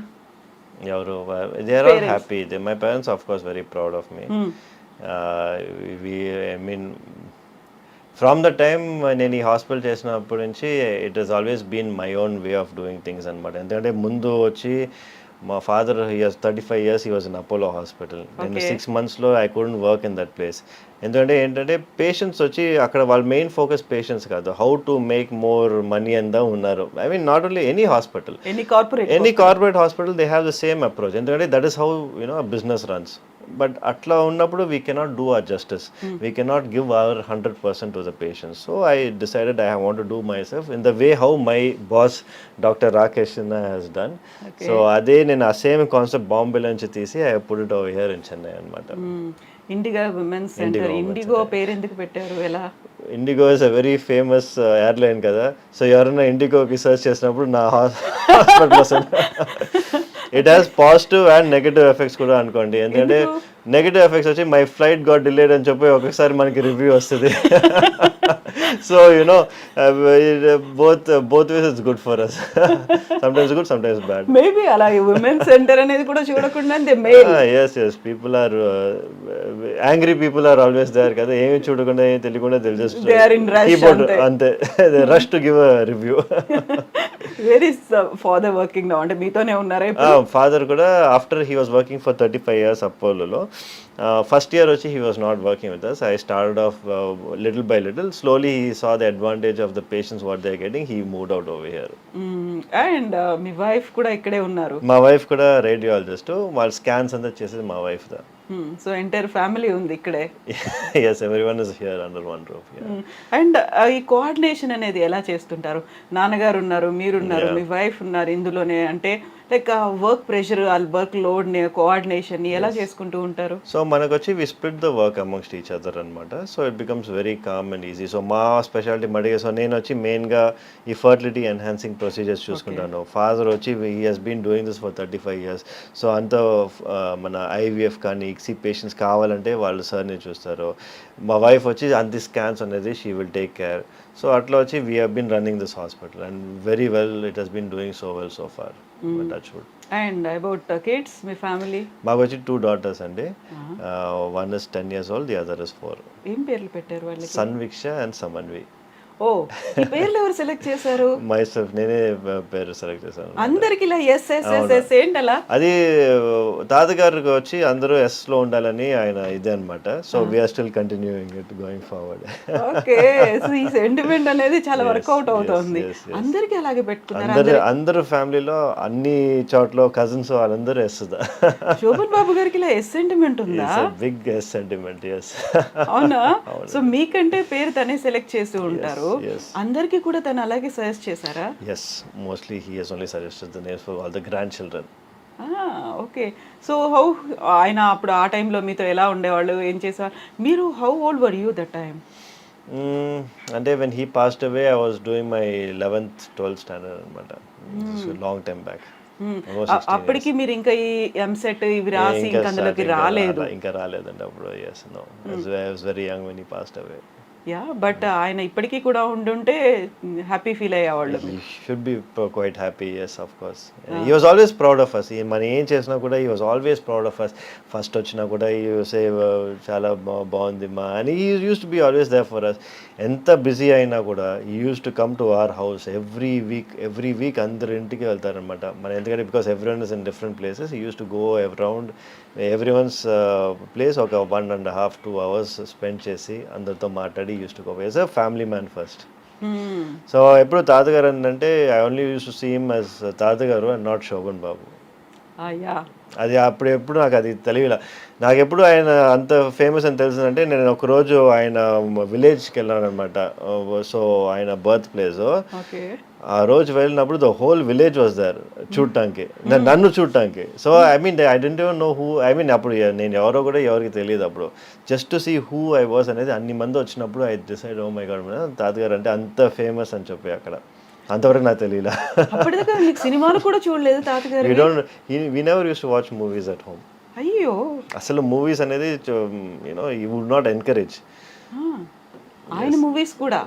ఎవరు they are all happy. My parents of course very proud of me. I mean from the time నేను ఈ హాస్పిటల్ చేసినప్పటి నుంచి it has always been my own way of doing things అనమాట. ఎందుకంటే ముందు వచ్చి మా father he was 35 years he was in Apollo hospital. నేను 6 monthsలో I couldn't work in that place. ఎందుకంటే ఏంటంటే పేషెంట్స్ వచ్చి అక్కడ వాళ్ళ మెయిన్ ఫోకస్ పేషెంట్స్ కాదు, how to make more money అందా ఉన్నారు. I mean not only any hospital, any corporate hospital they have the same approach. ఎందుకంటే that is how you know business runs. But అట్లా ఉన్నప్పుడు we cannot do our justice, we cannot give our 100% to the patients. So I decided I want to do my self in the way how my boss doctor Rakesh Sinha has done. So అదే నేను ఆ same concept బాంబేలో నుంచి తీసి I put it over here in Chennai అనమాట. Indigo women's centre. Indigo పేరు ఎందుకు పెట్టారు? ఎలా? Indigo is a very famous airline కదా. సో ఎవరైనా ఇండిగోకి సర్చ్ చేసినప్పుడు నా hospital it has positive and negative effects కూడా అనుకోండి. ఎందుకంటే నెగటివ్ ఎఫెక్ట్స్ వచ్చి మై ఫ్లైట్ గాట్ డిలేడ్ అని చెప్పి ఒకసారి మనకి రివ్యూ వస్తుంది. So you know both ways it's good for us. Sometimes good, sometimes bad. Maybe అలాగే ఉమెన్ సెంటర్ అనేది కూడా చూడకుండా yes people are angry people are always there కదా. ఏమి చూడకుండా ఏమి తెలియకుండా దే జస్ట్ కీబోర్డ్ అంతే, rush to give a review. Where is father working now? అంటే మీతోనే ఉన్నారా? ఫాదర్ కూడా after he was working for 35 years అపోలోలో. ఫస్ట్ ఇయర్ వచ్చి he was not working with us. I started off little by little. Slowly he saw the advantage of the patients what they are getting. He moved out over here. And మీ wife కూడా ఇక్కడే ఉన్నారు? మా wife కూడా radiologist. వాళ్ళ scans అంతా చేసేది మా వైఫ్ దా. సో ఎంటైర్ ఫ్యామిలీ ఉంది ఇక్కడే? yes everyone is here under one roof. And ఈ కోఆర్డినేషన్ అనేది ఎలా చేస్తుంటారు? నాన్నగారు ఉన్నారు, మీరున్నారు, మీ వైఫ్ ఉన్నారు ఇందులోనే. అంటే like work pressure, work load, coordination ఎలా చేసుకుంటూ ఉంటారు? సో మనకు వచ్చి we split the work amongst each other అనమాట. So it becomes very calm and easy. So మా స్పెషాలిటీ మడిగా, సో నేను వచ్చి మెయిన్గా ఈ ఫర్టిలిటీ ఎన్హాన్సింగ్ ప్రొసీజర్స్ చూసుకుంటాను. ఫాదర్ వచ్చి he has been doing this for 35 years. So అంత మన ఐవీఎఫ్ కానీ ఇక్సీ పేషెంట్స్ కావాలంటే వాళ్ళు సార్ని చూస్తారు. మా వైఫ్ వచ్చి అంత స్కాన్స్ అనేది she will take care. So అట్లా వచ్చి we have been running this hospital and very well it has been doing so well so far. And about kids, మీ ఫ్యామిలీ? మాకు వచ్చి 2 daughters అండి. One is 10 years old, the other is 4. ఏం పేర్లు పెట్టారు వాళ్ళకి? సన్విక్ష అండ్ సమన్వి. ఓ, ఈ పేర్లు ఎవరు సెలెక్ట్ చేశారు? మై సెల్ఫ్, నేనే పేరు సెలెక్ట్ చేశాను. అందరికి ఇలా ఎస్ ఎస్ ఎస్ ఎస్ ఏంటి అలా? అది తాతగారికి వచ్చి అందరూ ఎస్ లో ఉండాలని ఆయన ఇదే అన్నమాట. So we are still continuing it going forward. Okay, so ఈ సెంటిమెంట్ అనేది చాలా వర్కౌట్ అవుతుంది. అందరికి అలాగే పెట్టుకున్నారు? అందరూ ఫ్యామిలీలో అన్ని చోట్ల కజిన్స్ వాళ్ళందరూ ఎస్. శోభన్ బాబు గారికి ఇలా ఎస్ సెంటిమెంట్ ఉందా? Big yes sentiment. ఎస్. అవునా? సో మీకంటే పేరు తనే సెలెక్ట్ చేసి ఉంటారు. అందరికి కూడా తను అలాగే సజెస్ట్ చేశారా? yes mostly he has only suggested the names for all the grandchildren. Okay. So how ఆయన అప్పుడు ఆ టైంలో మీతో ఎలా ఉండేవాళ్ళు, ఏం చేసేవాళ్ళు? మీరు how old were you that time? అంటే when he passed away I was doing my 11th 12th standard అనమాట. long time back. అప్పటికి మీరు ఇంకా ఈ ఎంసెట్ ఇవి రాసి ఇంకా అందులోకి రాలేదు? ఇంకా రాలేదండి అప్పుడు. yes no I was very young when he passed away. Yeah, but ఆయన ఇప్పటికీ కూడా ఉండుంటే హ్యాపీ ఫీల్ అయ్యేవాళ్ళు. He should be quite happy, yes of course. He was always proud of us. మనం ఏం చేసినా కూడా he was always proud of us. First వచ్చినా కూడా he say చాలా బాగుంది మా అని he used to be always there for us. ఎంత బిజీ అయినా కూడా he used to come to our house every week అందరు ఇంటికి వెళ్తారనమాట. మన ఎందుకంటే because everyone is in different places, he used to go around everyone's place ఒక 1.5-2 hours spend చేసి అందరితో మాట్లాడి used to go as a family man first. So ఎప్పుడు తాతగారు అంటే I only use to see him as తాతగారు and not Shoban Babu. అయ్యా అది అప్పుడు ఎప్పుడు నాకు అది తెలియలే. నాకు ఎప్పుడు ఆయన అంత ఫేమస్ అని తెలిసిందంటే నేను ఒకరోజు ఆయన విలేజ్కి వెళ్ళాను అనమాట. సో ఆయన బర్త్ ప్లేస్. ఓకే ఆ రోజు వెళ్ళినప్పుడు the whole village was there చూడటానికి, నన్ను చూడటానికి. So I mean I don't even know who, I mean అప్పుడు నేను ఎవరో కూడా ఎవరికి తెలియదు అప్పుడు. Just to see who I was అనేది అన్ని మంది వచ్చినప్పుడు I decide oh my God తాతగారు అంటే అంత ఫేమస్ అని చెప్పి అక్కడ. అంతవరకు నాకు తెలియలా. అప్పటిదాకా మీకు సినిమాలు కూడా చూడలేదు తాతగారు? We never use to watch movies at home. అయ్యో అసలు మూవీస్ అనేది you know you would not encourage. ఆయన మూవీస్ కూడా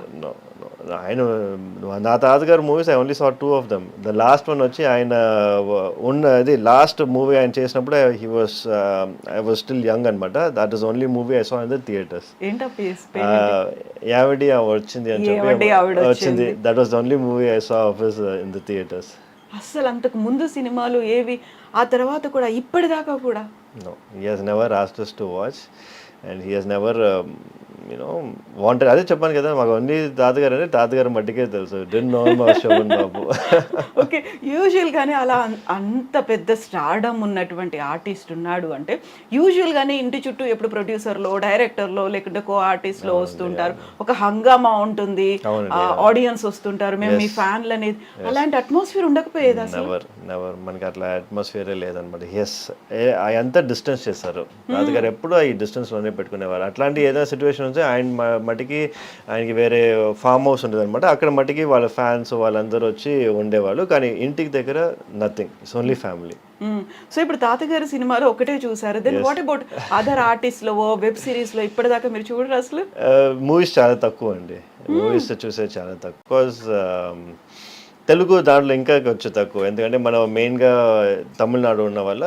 ఆయన నా తాతగారు movies I only saw 2 of them. The last one వచ్చి ఆయన ఉన్నది లాస్ట్ మూవీ ఆయన చేసినప్పుడు ఐ వాజ్ స్టిల్ యంగ్ అనమాట. That is only movie I saw in the theatres. యావడి వచ్చింది అని చెప్పి వచ్చింది. That was the only movie I saw of his in the theatres. అసలు అంతకు ముందు సినిమాలు ఏవి, ఆ తర్వాత కూడా ఇప్పటిదాకా కూడా? No, he has never asked us to watch and he has never wanted. అదే చెప్పాను కదా, మాకు అన్ని తాతగారు అంటే తాతగారు మట్టికే తెలుసు. డెంట్ నో మా శోభన్ బాబు. ఓకే, యూజువల్గానే అలా అంత పెద్ద స్టార్డమ్ ఉన్నటువంటి ఆర్టిస్ట్ ఉన్నాడు అంటే యూజువల్గానే ఇంటి చుట్టూ ఎప్పుడు ప్రొడ్యూసర్లో, డైరెక్టర్లో, లేకుంటే కో ఆర్టిస్ట్లో వస్తుంటారు, ఒక హంగామా ఉంటుంది, ఆడియన్స్ వస్తుంటారు, మేము మీ ఫ్యాన్లు అనేది. అలాంటి అట్మాస్ఫియర్ ఉండకపోయేది అసలు? నెవర్ మనకి అట్లా అట్మాస్ఫియరే లేదనమాట. అంతా డిస్టెన్స్ చేస్తారు. తాతగారు ఎప్పుడు ఈ డిస్టెన్స్లోనే పెట్టుకునేవారు. అట్లాంటి ఏదైనా సిచ్యువేషన్ ఉంటే ఆయన మట్టికి ఆయనకి వేరే ఫామ్ హౌస్ ఉంటుంది అనమాట. అక్కడ మట్టికి వాళ్ళ ఫ్యాన్స్ వాళ్ళందరూ వచ్చి ఉండేవాళ్ళు. కానీ ఇంటికి దగ్గర nothing, it's only family. So ఇప్పుడు తాతగారి సినిమాలో ఒకటే చూసారు. దెన్ వాట్ అబౌట్ అదర్ ఆర్టిస్ట్లో, వెబ్ సిరీస్లో ఇప్పటిదాకా మీరు చూడరు అసలు? మూవీస్ చాలా తక్కువ అండి. మూవీస్ చూసేది చాలా తక్కువ. బికాజ్ తెలుగు దాంట్లో ఇంకా కొంచెం తక్కువ. ఎందుకంటే మనం మెయిన్గా తమిళనాడు ఉన్న వల్ల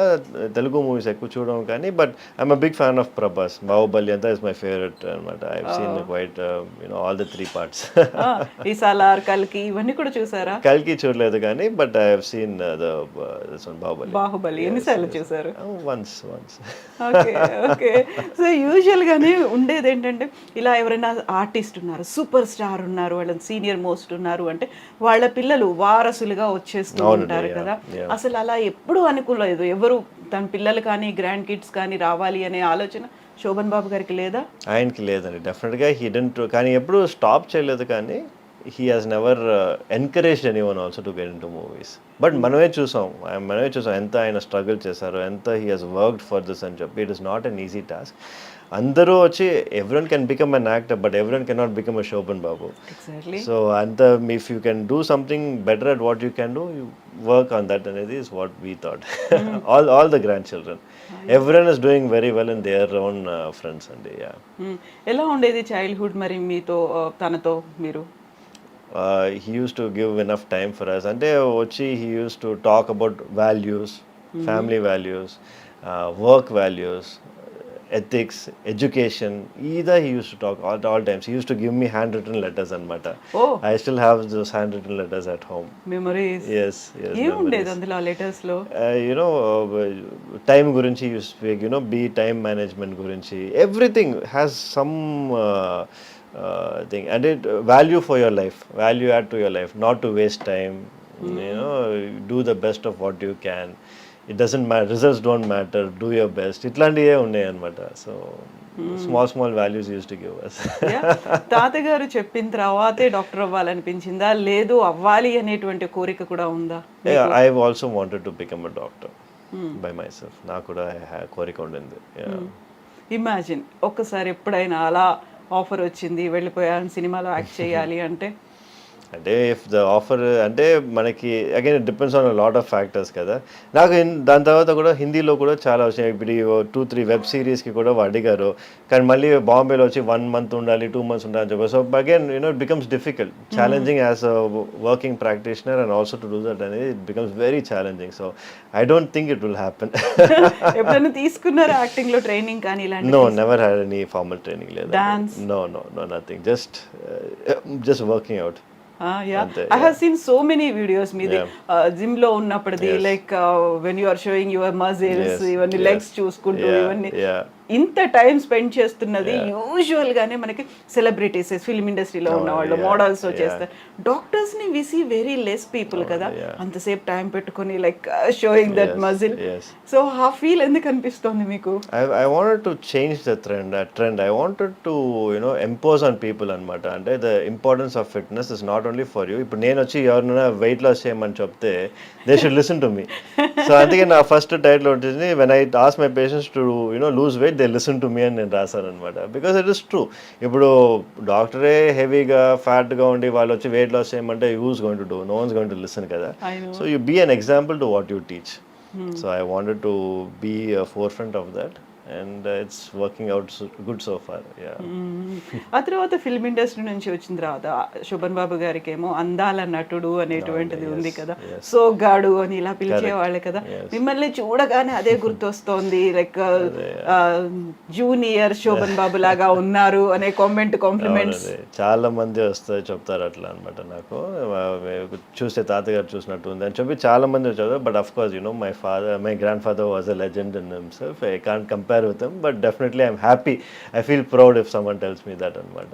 తెలుగు మూవీస్ ఎక్కువ చూడడం. కానీ but I'm a big fan of Prabhas. Baahubali అంతా ఇస్ మై ఫేవరెట్ అనమాట. I have seen quite all the 3 parts. ఈ సాలార్, కల్కి ఇవన్నీ కూడా చూసారా? కల్కి చూడలేదు కానీ but I have seen the Baahubali. ఎన్నిసార్లు చూసారు? వన్స్. Okay okay. సో యూజువల్గానే ఉండేది ఏంటంటే, ఇలా ఎవరైనా ఆర్టిస్ట్ ఉన్నారు, సూపర్ స్టార్ ఉన్నారు, వాళ్ళని సీనియర్ మోస్ట్ ఉన్నారు అంటే వాళ్ళ పిల్లలు వారసులుగా వచ్చేస్తూ ఉంటారు కదా. అసలు అలా ఎప్పుడు అనుకోలేదు ఎవరు తన పిల్లలు కానీ గ్రాండ్ కిడ్స్ కానీ రావాలి అనే ఆలోచన శోభన్ బాబు గారికి లేదా? ఆయనకి లేదండి, డెఫినెట్గా హీ డెంట్. కానీ ఎప్పుడు స్టాప్ చేయలేదు. కానీ he has never encouraged anyone also to get in to movies. But మనమే చూసాం ఎంత ఆయన స్ట్రగుల్ చేశారు, ఎంత he has worked for this అని చెప్పి. It is not an easy task. అందరూ వచ్చి everyone can become an actor, but everyone can not become a Sobhan Babu. So అంత if you can do something better at what you can do, you work on that అనేది is what we thought. All the grand children, everyone is doing very well in their own friends అండి. ఎలా ఉండేది childhood మరి మీతో, తనతో మీరు? He used to give enough time for us. అంటే వచ్చి he used to talk about values, family values, work values, ethics, education. Either he used to talk all times. He used to give me handwritten letters anamata. Oh, I still have those handwritten letters at home. Memories. Yes. ఏం ఉండేది అందులో ఆ letters లో? Time గురించి you speak, be time management గురించి. Everything has some thing, and it value for your life, value add to your life, not to waste time. Do the best of what you can. It doesn't matter, results don't matter, do your best. ఇట్లాంటివే ఉన్నాయి అనమాట. So small values use to give us. తాతగారు చెప్పిన తర్వాతే doctor అవ్వాలనిపించిందా, లేదు అవ్వాలి అనేటువంటి కోరిక కూడా ఉందా? I have also wanted to become a doctor by my self. నాకు కూడా కోరిక ఉండింది. ఇమాజిన్ ఒక్కసారి ఎప్పుడైనా అలా ఆఫర్ వచ్చింది, వెళ్ళిపోయాను సినిమాలో యాక్ట్ చేయాలి అంటే ఇఫ్ ద ఆఫర్ అంటే మనకి again it depends on lot of factors కదా. నాకు దాని తర్వాత కూడా హిందీలో కూడా చాలా వచ్చినాయి. ఇప్పుడు 2-3 వెబ్ సిరీస్కి కూడా అడిగారు. కానీ మళ్ళీ బాంబేలో వచ్చి 1 month ఉండాలి, 2 months ఉండాలి అని చెప్పి. So again it becomes difficult, challenging as a working practitioner and also to do that అనేది it becomes very challenging. So I don't think it will happen. ఎప్పుడైనా తీసుకున్నారా యాక్టింగ్ లో ట్రైనింగ్ కానీ ఇలాంటి? No, never had any formal training లేదు. Dance? No nothing, just working out. I have seen so many videos మీది gym లో ఉన్నప్పటిది, like when you are showing your muscles, ఇవన్నీ లెగ్స్ చూసుకుంటూ ఇవన్నీ ఇంత టైం స్పెండ్ చేస్తున్నది యూజువల్ గానే మనకి సెలబ్రిటీస్, ఫిల్మ్ ఇండస్ట్రీలో ఉన్న వాళ్ళు, మోడల్స్ చేస్తారు. డాక్టర్స్ ని we see very less people కదా, అంతసేపు టైం పెట్టుకొని like showing that muscle. So ఆ ఫీల్ ఎందుకు అనిపిస్తుంది మీకు? I wanted to change the trend. I wanted to, impose on people అనమాట. అంటే the importance of fitness is not only for you. ఇప్పుడు నేను వచ్చి ఎవరినైనా వెయిట్ లాస్ చేయమని చెప్తే they should listen to me. So అందుకే నా ఫస్ట్ టైటిల్ ఉంటుంది, when I ask my patients to lose weight, they listen to me అని నేను రాశాను అనమాట. Because it is true. ఇప్పుడు డాక్టరే హెవీగా ఫ్యాట్గా ఉండి వాళ్ళు వచ్చి వెయిట్ లాస్ చేయమంటే who's going to do? No one's going to listen కదా. So you be an example to what you teach. So I wanted to be a forefront of that, and it's working out good so far. Yeah. ఆ తర్వాత film industry నుంచి వచ్చిన తర్వాత శోభన్ బాబు గారికి ఏమో అందాల నటుడు అనేటువంటిది ఉంది కదా, సోగ్గాడు అని ఇలా పిలిచేవాళ్ళే కదా. మిమ్మల్ని చూడగానే అదే గుర్తొస్తోంది, లైక్ జూనియర్ శోభన్ బాబు లాగా ఉన్నారు అనే కాంప్లిమెంట్స్ చాలా మంది వస్తారు చెప్తారు అట్లా అనమాట. నాకు చూస్తే తాతగారు చూసినట్టు ఉంది అని చెప్పి చాలా మంది వచ్చారు. But of course my grandfather was a legend in himself. I can't compare with him, but definitely I'm happy. I feel proud if someone tells me that అనమాట.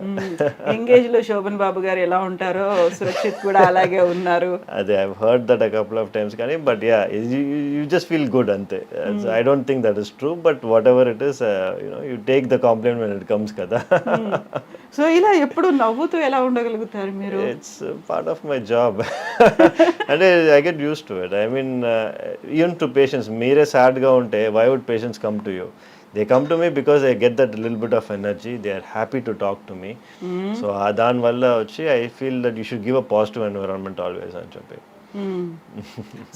ఎంగేజ్ లో శోభన్ బాబు గారు ఎలా ఉంటారో సురక్షిత్ కూడా అలాగే ఉన్నారు. అదే I've heard that a couple of times కానీ, but yeah, you just feel good అంతే. I don't think that is true, but whatever it is, you take the compliment when it comes కదా. సో ఇలా ఎప్పుడు నవ్వుతూ ఎలా ఉండగలుగుతారు మీరు? It's part of my job. అంటే I get used to it. I mean, even to patients, మీరే సాడ్గా ఉంటే why would patients come to you? They come to me because they get that little bit of energy. They are happy to talk to me. So దాని వల్ల వచ్చి I feel that you should give a positive environment always అని చెప్పి.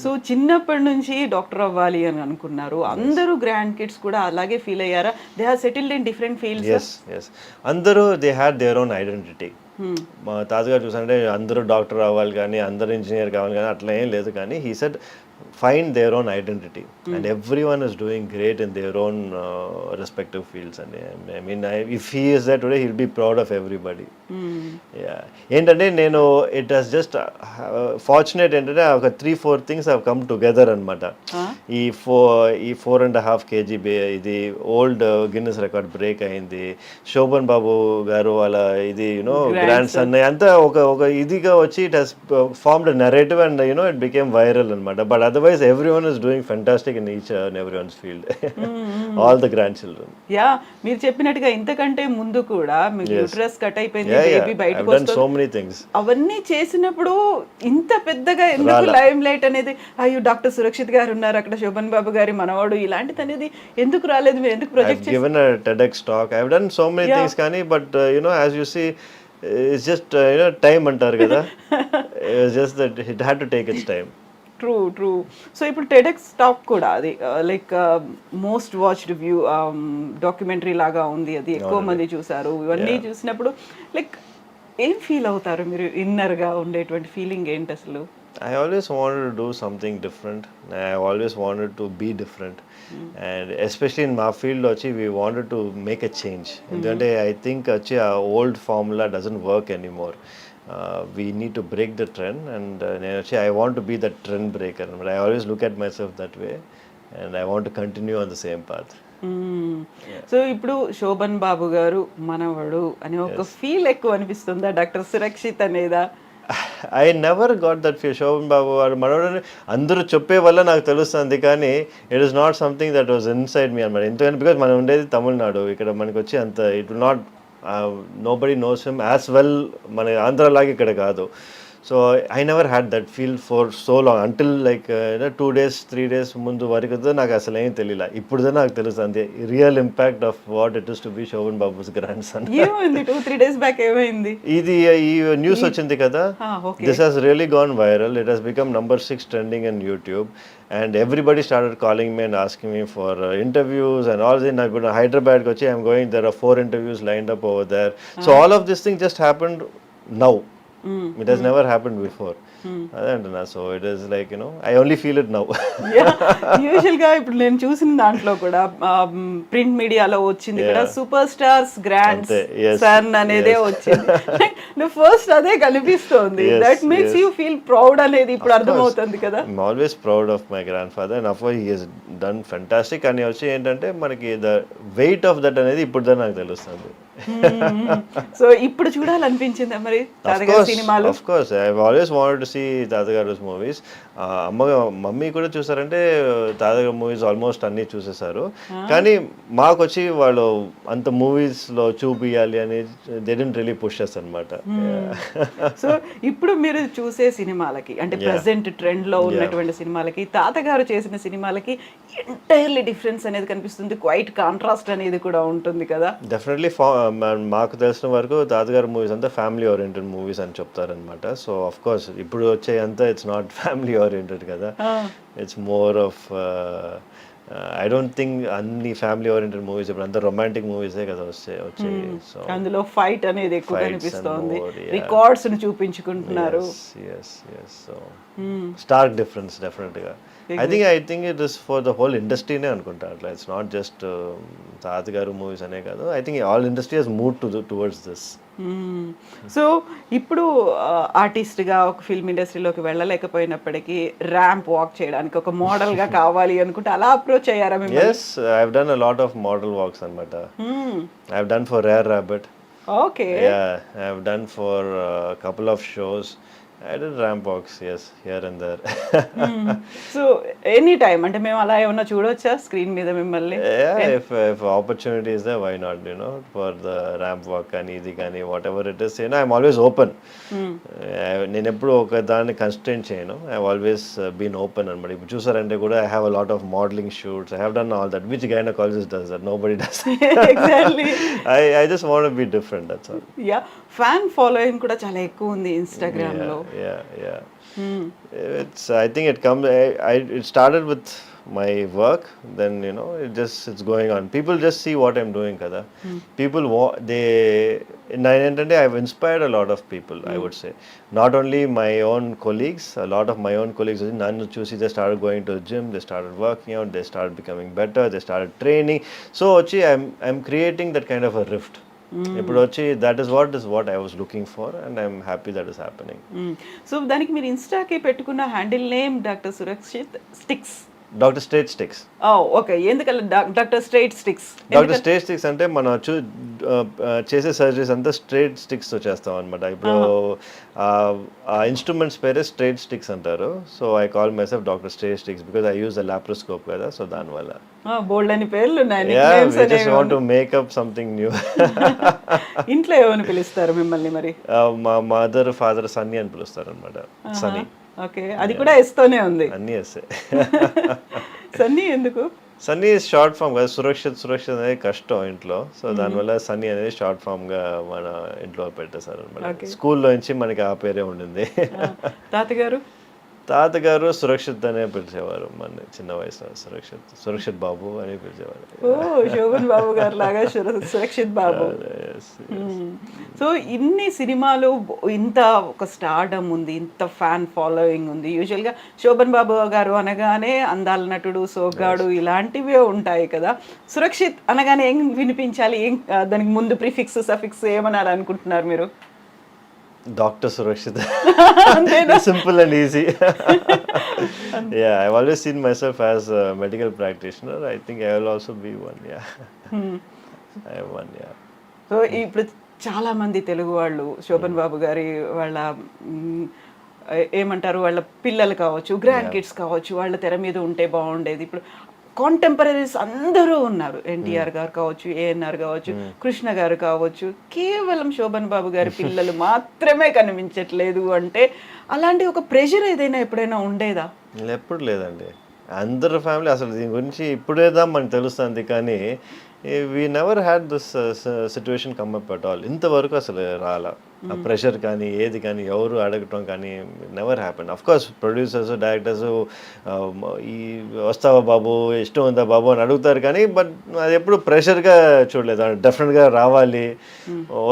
So చిన్నప్పటి నుంచి doctor అవ్వాలి అని అనుకున్నారు. అందరూ గ్రాండ్ కిడ్స్ కూడా అలాగే ఫీల్ అయ్యారా? They have settled in different fields. yes అందరూ they had their own identity. మా తాతగారు చూసారంటే అందరూ డాక్టర్ అవ్వాలి కానీ అందరూ ఇంజనీర్ కావాలి కానీ అట్లా ఏం లేదు. కానీ he said find their own identity, and everyone is doing great in their own respective fields. And I mean, if he is there today, he'll be proud of everybody. ఏంటంటే నేను it has just fortunate ఏంటంటే ఒక 3-4 things have come together అనమాట. ఈ 4.5 kg ఇది old Guinness record break అయింది. శోభన్ బాబు గారు వాళ్ళ ఇది గ్రాండ్ సన్ అంతా ఒక ఇదిగా వచ్చి it has formed a narrative, and it became viral అనమాట. But otherwise everyone is doing fantastic in each and everyone's field. All the grandchildren. మీరు చెప్పినట్టుగా ఇంతకంటే ముందు కూడా మీకు యూట్రస్ కట్ అయిపోయింది, బేబీ బయటకు వస్తుంది, so many things. అవన్నీ చేసినప్పుడు ఇంత పెద్దగా ఎందుకు లైమ్ లైట్ అనేది, అయ్యో డాక్టర్ సురక్షిత్ గారు ఉన్నారు అక్కడ, శోభన్ బాబు గారి మనవాడు, ఇలాంటిది అనేది ఎందుకు రాలేదు? మీరు ఎందుకు ప్రొజెక్ట్ చేశారు? I've given a TEDx talk. I've done so many things కానీ, but as you see, it's just time అంటారు కదా. It's just that it had to take its time. True. So ఇప్పుడు టెడెక్స్ టాక్ కూడా అది like most watched view documentary లాగా ఉంది, అది ఎక్కువ మంది చూసారు. ఇవన్నీ చూసినప్పుడు లైక్ ఏం ఫీల్ అవుతారు మీరు? ఇన్నర్గా ఉండేటువంటి ఫీలింగ్ ఏంటి అసలు? I always wanted to do something different. I always wanted to be different. And especially in my field వచ్చి we wanted to make a change. ఎందుకంటే I think వచ్చి ఆ old formula doesn't work anymore. We need to break the trend, and I want to be the trend breaker. But I always look at myself that way, and I want to continue on the same path. So ఇప్పుడు శోభన్ బాబు గారు మనవడు అనే ఒక feel ఎక్కువ అనిపిస్తుందా doctor Surakshit అనేదా? I never got that feel. Sobhan Babu garu మనవడు అందరూ చెప్పే వల్ల నాకు తెలుస్తుంది, కానీ it is not something that was inside me అనమాట. ఎందుకంటే బికాజ్ మనం ఉండేది తమిళనాడు, ఇక్కడ మనకి వచ్చి అంత it will not nobody knows him as well మన ఆంధ్రలాగా ఇక్కడ కాదు. So I never had that feel for so long until like 2 days 3 days ముందు వరకు నాకు అసలు ఏం తెలియలే. ఇప్పుడు నాకు తెలుస్తుంది real impact of what it is to be Shobhan Babu's grandson. ఏమైంది 2-3 days బ్యాక్ ఏమైంది? ఇది ఈ న్యూస్ వచ్చింది కదా, this has really gone viral. It has become number 6 trending in YouTube, and everybody started calling me and asking me for interviews and all this. Now Hyderabad kochi I'm going, there are 4 interviews lined up over there. So all of this thing just happened now. It has never happened before. అదే అంటున్నా. So it is like I only feel it now. Usual గా ఇప్పుడు నేను చూసిన దాంట్లో కూడా print మీడియాలో వచ్చింది కూడా సూపర్ స్టార్స్ గ్రాండ్ అంతే, yes, సన్ అనేదే వచ్చింది. ఫస్ట్ అదే కనిపిస్తోంది. That makes you feel proud అనేది ఇప్పుడు అర్థమవుతుంది కదా. I'm always proud of my grandfather and of he Hess done fantastic. అని వచ్చి ఏంటంటే మనకి ద వెయిట్ ఆఫ్ దట్ అనేది ఇప్పుడు నాకు తెలుస్తుంది. సో ఇప్పుడు చూడాలనిపించిందా మరి తాతగారి సినిమాలు? Of course I always wanted to see తాతగారు మూవీస్. మమ్మీ కూడా చూసారంటే తాతగారు మూవీస్ ఆల్మోస్ట్ అన్ని చూసేసారు. కానీ మాకు వచ్చి వాళ్ళు అంత మూవీస్ లో చూపియాలి అని they didn't really push us అన్నమాట. సో ఇప్పుడు మీరు చూసే సినిమాలకి అంటే ప్రెసెంట్ ట్రెండ్ లో ఉన్నటువంటి సినిమాలకి తాతగారు చేసిన సినిమాలకి ఎంటైర్లీ డిఫరెన్స్ అనేది కనిపిస్తుంది. క్వైట్ కాంట్రాస్ట్ అనేది కూడా ఉంటుంది కదా. డెఫినెట్లీ మాకు తెలిసిన వరకు తాతగారు మూవీస్ అంతా ఫ్యామిలీ ఓరియంటెడ్ మూవీస్ అని చెప్తారనమాట. సో ఆఫ్ కోర్స్ ఇప్పుడు వచ్చే అంతా ఇట్స్ నాట్ ఫ్యామిలీ ఓరియంటెడ్ కదా. It's more of I don't think అన్ని ఫ్యామిలీ ఓరియంటెడ్ మూవీస్ ఇప్పుడు అంతా రొమాంటిక్ మూవీసే కదా వచ్చాయి. సో అందులో ఫైట్ అనేది ఎక్కువ కనిపిస్తోంది. రికార్డ్స్ ని చూపించుకుంటున్నారు. సో స్టార్క్ డిఫరెన్స్ డెఫినెట్ గా. I think it is for the whole ఇండస్ట్రీనే అనుకుంటా. అట్లా ఇట్స్ నాట్ జస్ట్ తాతగారు మూవీస్ అనే కాదు. I think all industry has move towards this. So ఇప్పుడు ఆర్టిస్ట్గా ఒక ఫిల్మ్ ఇండస్ట్రీలోకి వెళ్ళలేకపోయినప్పటికీ ర్యాంప్ వాక్ చేయడానికి ఒక మోడల్గా కావాలి అనుకుంటే అలా అప్రోచ్ అయ్యారా మీరు? Yes, I have done a lot of model walks అన్నమాట. I have done for Rare Rabbit. Okay. Yeah, I have done for a couple of shows. I did ramp walks, yes, here and there. So any time అంటే మేము అలా ఏమన్నా చూడొచ్చా screen మీద మిమ్మల్ని? Yeah, if opportunity is there, why not, for the ramp walk కానీ ఇది కానీ whatever it is, I'm always open. నేను ఎప్పుడు ఒక దాన్ని కన్స్టెంట్ చేయను. I have always been open అన్నమాట. ఇప్పుడు చూసారంటే కూడా I have a lot of modeling shoots. I have done all that. Which gynecologist does that? Nobody does. Exactly. I just want to be different, that's all. Yeah, fan following కూడా చాలా ఎక్కువ ఉంది Instagram లో. Yeah. It's I think it comes it started with my work, then it's going on. People just see what I'm doing kada. People I've inspired a lot of people, I would say. Not only my own colleagues, a lot of my own colleagues nannu chusi they started going to the gym, they started working out, they started becoming better, they started training. So I'm creating that kind of a rift. ఇప్పుడు వచ్చి that is what I was looking for and I'm happy that is happening. So దానికి మీరు ఇన్స్టాకి పెట్టుకున్న handle name doctor Surakshit sticks. Doctor straight sticks. Okay, ఎందుకలా doctor straight sticks? Doctor straight sticks అంటే మనం చేసే సర్జరీస్ అంతా స్ట్రైట్ స్టిక్స్ తో చేస్తాం అనమాట. ఇప్పుడు ఆ ఇన్స్ట్రుమెంట్స్ పేరే స్ట్రైట్ స్టిక్స్ అంటారు. So I call my self doctor straight sticks because I use the laparoscope కదా. సో దానివల్ల బోల్డ్ అని పేర్లు ఉన్నాయి. Want to make up something new. ఇంట్లో ఏమని పిలుస్తారు మిమ్మల్ని మరి? మా మదర్ ఫాదర్ సన్నీ అని పిలుస్తారు అనమాట. సన్నీ. ఓకే, అది కూడా ఎస్తోనే ఉంది. అన్నీ ఎస్సే. సన్నీ ఎందుకు? సన్నీ షార్ట్ ఫామ్ కదా. సురక్షిత్ అనేది కష్టం ఇంట్లో. సో దానివల్ల సన్నీ అనేది షార్ట్ ఫామ్ గా మన ఇంట్లో పెట్టేశారు అనమాట. స్కూల్లో నుంచి మనకి ఆ పేరే ఉండింది. తాతగారు సురక్షిత్ అనే పిలిచేవారు మన చిన్న వయసులో. సురక్షిత్ బాబు అని పిలిచేవారు. శోభన్ బాబు గారు లాగా సురక్షిత్ బాబు. సో ఇన్ని సినిమాలు, ఇంత ఒక స్టార్డమ్ ఉంది, ఇంత ఫ్యాన్ ఫాలోయింగ్ ఉంది. యూజువల్గా శోభన్ బాబు గారు అనగానే అందాల నటుడు, సోగ్గాడు ఇలాంటివే ఉంటాయి కదా. సురక్షిత్ అనగానే ఏం వినిపించాలి? ఏం దానికి ముందు ప్రిఫిక్స్ సఫిక్స్ ఏమనాలి అనుకుంటున్నారు మీరు? Dr. Surakshit. Simple and easy. Yeah, I've always seen myself as a medical practitioner. I think I will also be one. Yeah. I have one. Yeah. So ఇప్పుడు చాలా మంది తెలుగు వాళ్ళు శోభన్ బాబు గారి వాళ్ళ ఏమంటారు, వాళ్ళ పిల్లలు కావచ్చు, గ్రాండ్ కిడ్స్ కావచ్చు, వాళ్ళ తెర మీద ఉంటే బాగుండేది. ఇప్పుడు కాంటెంపరీస్ అందరూ ఉన్నారు. ఎన్టీఆర్ గారు కావచ్చు, ఏఎన్ఆర్ కావచ్చు, కృష్ణ గారు కావచ్చు. కేవలం శోభన్ బాబు గారి పిల్లలు మాత్రమే కనిపించట్లేదు అంటే అలాంటి ఒక ప్రెషర్ ఏదైనా ఎప్పుడైనా ఉండేదా? ఎప్పుడు లేదండి. అందరు ఫ్యామిలీ అసలు దీని గురించి ఇప్పుడేదా మనకు తెలుస్తుంది. కానీ we never had this situation come up at all. ఇంతవరకు అసలు రాలా. ఆ ప్రెషర్ కానీ ఏది కానీ ఎవరు అడగటం కానీ never happen. Of course producers directors ఈ వస్తావా బాబు, ఇష్టం ఉందా బాబు అని అడుగుతారు, కానీ బట్ అది ఎప్పుడు ప్రెషర్గా చూడలేదు. డెఫినెట్గా రావాలి,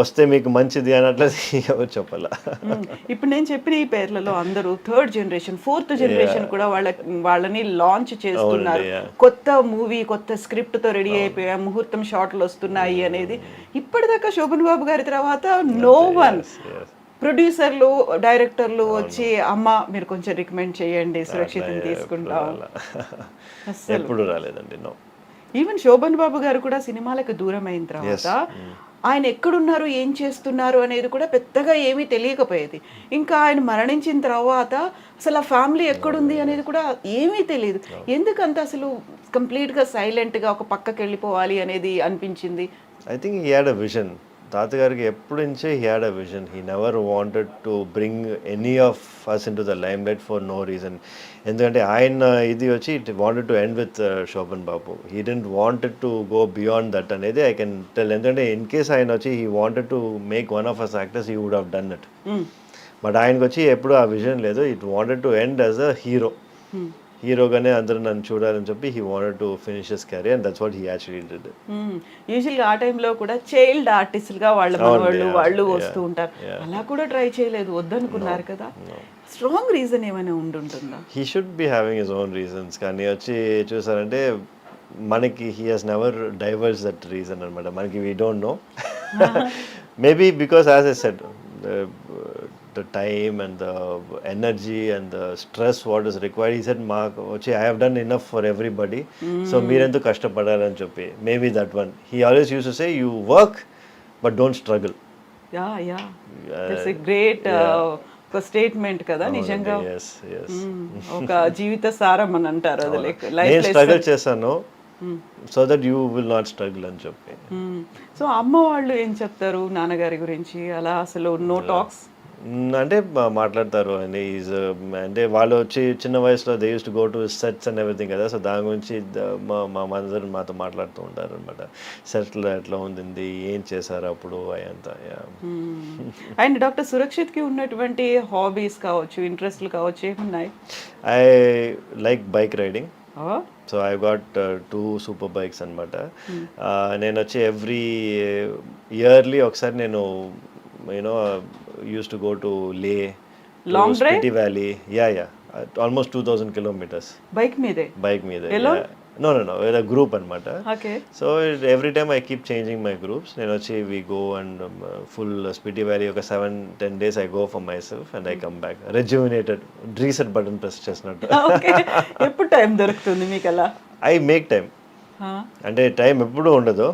వస్తే మీకు మంచిది అన్నట్లయితే ఎవరు చెప్పాలా. ఇప్పుడు నేను చెప్పిన ఈ పేర్లలో అందరూ థర్డ్ జనరేషన్, ఫోర్త్ జనరేషన్ కూడా వాళ్ళని లాంచ్ చేస్తున్నారు. కొత్త మూవీ, కొత్త స్క్రిప్ట్ తో రెడీ అయిపోయా, ముహూర్తం షాట్లు వస్తున్నాయి అనేది. ఇప్పటిదాకా శోభన్ బాబు గారి తర్వాత నో వన్ ప్రొడ్యూసర్లు, డైరెక్టర్లు వచ్చి అమ్మ మీరు కొంచెం రికమెండ్ చేయండి, సురక్షితం తీసుకుంటాం, ఎప్పుడు రాలేదండి. నో. ఈవెన్ శోభన్ బాబు గారు కూడా సినిమాలకు దూరం అయిన తర్వాత ఆయన ఎక్కడున్నారు, ఏం చేస్తున్నారు అనేది కూడా పెద్దగా ఏమీ తెలియకపోయేది. ఇంకా ఆయన మరణించిన తర్వాత అసలు ఆ ఫ్యామిలీ ఎక్కడుంది అనేది కూడా ఏమీ తెలియదు. ఎందుకంత అసలు కంప్లీట్గా సైలెంట్గా ఒక పక్కకి వెళ్ళిపోవాలి అనేది అనిపించింది? I think he had a vision. తాతగారికి ఎప్పుడు నుంచే he had a vision. He never wanted to bring any of us into the limelight for no reason. ఎందుకంటే ఆయన ఇది వచ్చి it wanted to end with Shobhan Babu. He didn't wanted to go beyond that అనేది I can tell. ఎందుకంటే in case ఆయన వచ్చి he wanted to make one of us actors, he would have done it. But ఆయనకు వచ్చి ఎప్పుడు ఆ vision లేదు. It wanted to end as a hero. హీరోగానే అందరూ నన్ను చూడాలని చెప్పి he wanted to finish his career, and that's what he actually did. యూజువల్గా ఆ టైంలో కూడా చైల్డ్ ఆర్టిస్ట్గా వాళ్ళు వస్తూ ఉంటారు. అలా కూడా ట్రై చేయలేదు, వద్దనుకున్నారు కదా. స్ట్రాంగ్ రీజన్ ఏమైనా ఉంటుందా? He should be having his own reasons. కానీ వచ్చి చూసారంటే మనకి he has never divorce that reason అనమాట. మనకి we don't know. Maybe because as I said, the time and the energy and the stress what is required, he said I have done enough for everybody, so meerendu kashtapadalani cheppi, maybe that one. He always used to say you work but don't struggle. Yeah that's a great ఒక statement కదా నిజంగా. ఒక జీవిత సారం అని అంటారు అది. Like నేను struggle చేశాను so that you will not struggle అని చెప్పి. సో అమ్మ వాళ్ళు ఏం చెప్తారు నాన్నగారి గురించి? అలా అసలు నో టాక్స్ అంటే మాట్లాడతారు అండి. అంటే వాళ్ళు వచ్చి చిన్న వయసులో they use to go to sets and everything కదా. సో దాని గురించి మా మదర్ మాతో మాట్లాడుతూ ఉంటారు అనమాట. సెట్లో ఎట్లా ఉంది, ఏం చేశారు అప్పుడు అయంతా. అండ్ డాక్టర్ సురక్షిత్కి ఉన్నటువంటి హాబీస్ కావచ్చు, ఇంట్రెస్ట్లు కావచ్చు, ఏమున్నాయి? I like bike riding. So I got 2 super bikes అనమాట. నేను వచ్చి ఎవ్రీ ఇయర్లీ ఒకసారి నేను used to go to Leh, long drive, Spiti Valley. Yeah, almost 2000 kilometers bike meede. Yeah. No with a group anamata. Okay. So every time I keep changing my groups. Then we go and full Spiti Valley oka 7-10 days I go for myself and I come back rejuvenated, reset button press chesnattu. Okay. eppudu time doruktundi meekala? I make time. అంటే time ఎప్పుడు ఉండదు.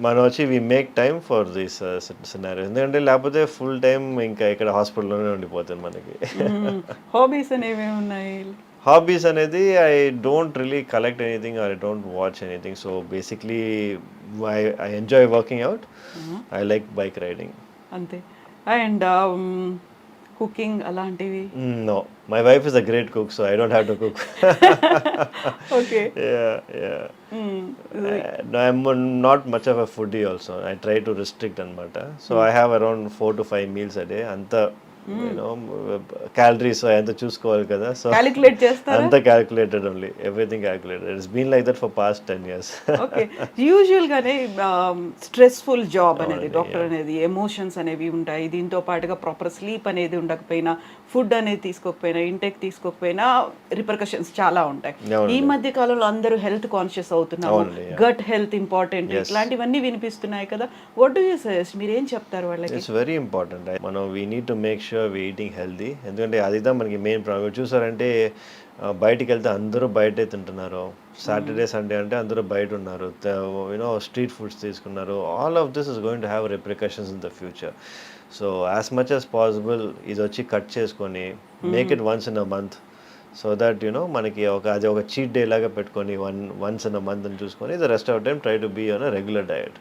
మనం వచ్చి we make time for this scenario. ఎందుకంటే లేకపోతే full time ఇంకా ఇక్కడ హాస్పిటల్లోనే ఉండిపోతుంది మనకి. హాబీస్ అనేవి ఉన్నాయి? హాబీస్ అనేది I don't really collect anything or I don't watch anything. So basically I enjoy working out. I like bike riding అంతే. అండ్ కుకింగ్ అలాంటివి? No, my wife is a great cook, so I don't have to cook. Okay. Yeah. No, I'm not much of a foodie also. I try to restrict anamata. So I have around 4 to 5 meals a day. Anta calories అంతా చూసుకోవాలి కదా. So calculate చేస్తారా? అంతా calculated only, everything calculated. It's been like that for past 10 years. Okay. Usual గానే stressful job అనేది, doctor అనేది, emotions అనేవి ఉంటాయి. దీంతో పాటుగా ప్రాపర్ స్లీప్ అనేది ఉండకపోయినా, ఫుడ్ అనేది తీసుకోకపోయినా, ఇంటెక్ తీసుకోకపోయినా రిపర్కషన్స్ చాలా ఉంటాయి. ఈ మధ్య కాలంలో అందరూ హెల్త్ కాన్షియస్ అవుతున్నారు. గట్ హెల్త్ ఇంపార్టెంట్, ఇట్లాంటివన్నీ వినిపిస్తున్నాయి కదా. What do you suggest? మీరు ఏం చెప్తారు వాళ్ళకి? It's very important. మనం we need to make sure we eating healthy. ఎందుకంటే అదిదా మనకి మెయిన్ ప్రాబ్లం. చూసారంటే బయటికి వెళ్తే అందరూ బయటే తింటున్నారు. సాటర్డే సండే అంటే అందరూ బయట ఉన్నారు, స్ట్రీట్ ఫుడ్స్ తీసుకున్నారు. All of this is going to have repercussions in the future. So as much as possible ఇది వచ్చి కట్ చేసుకొని make it once in a month. So that మనకి అది ఒక చీట్ డే లాగా పెట్టుకొని వన్స్ ఇన్ అ మంత్ అని చూసుకొని the rest of time try to be on a regular diet.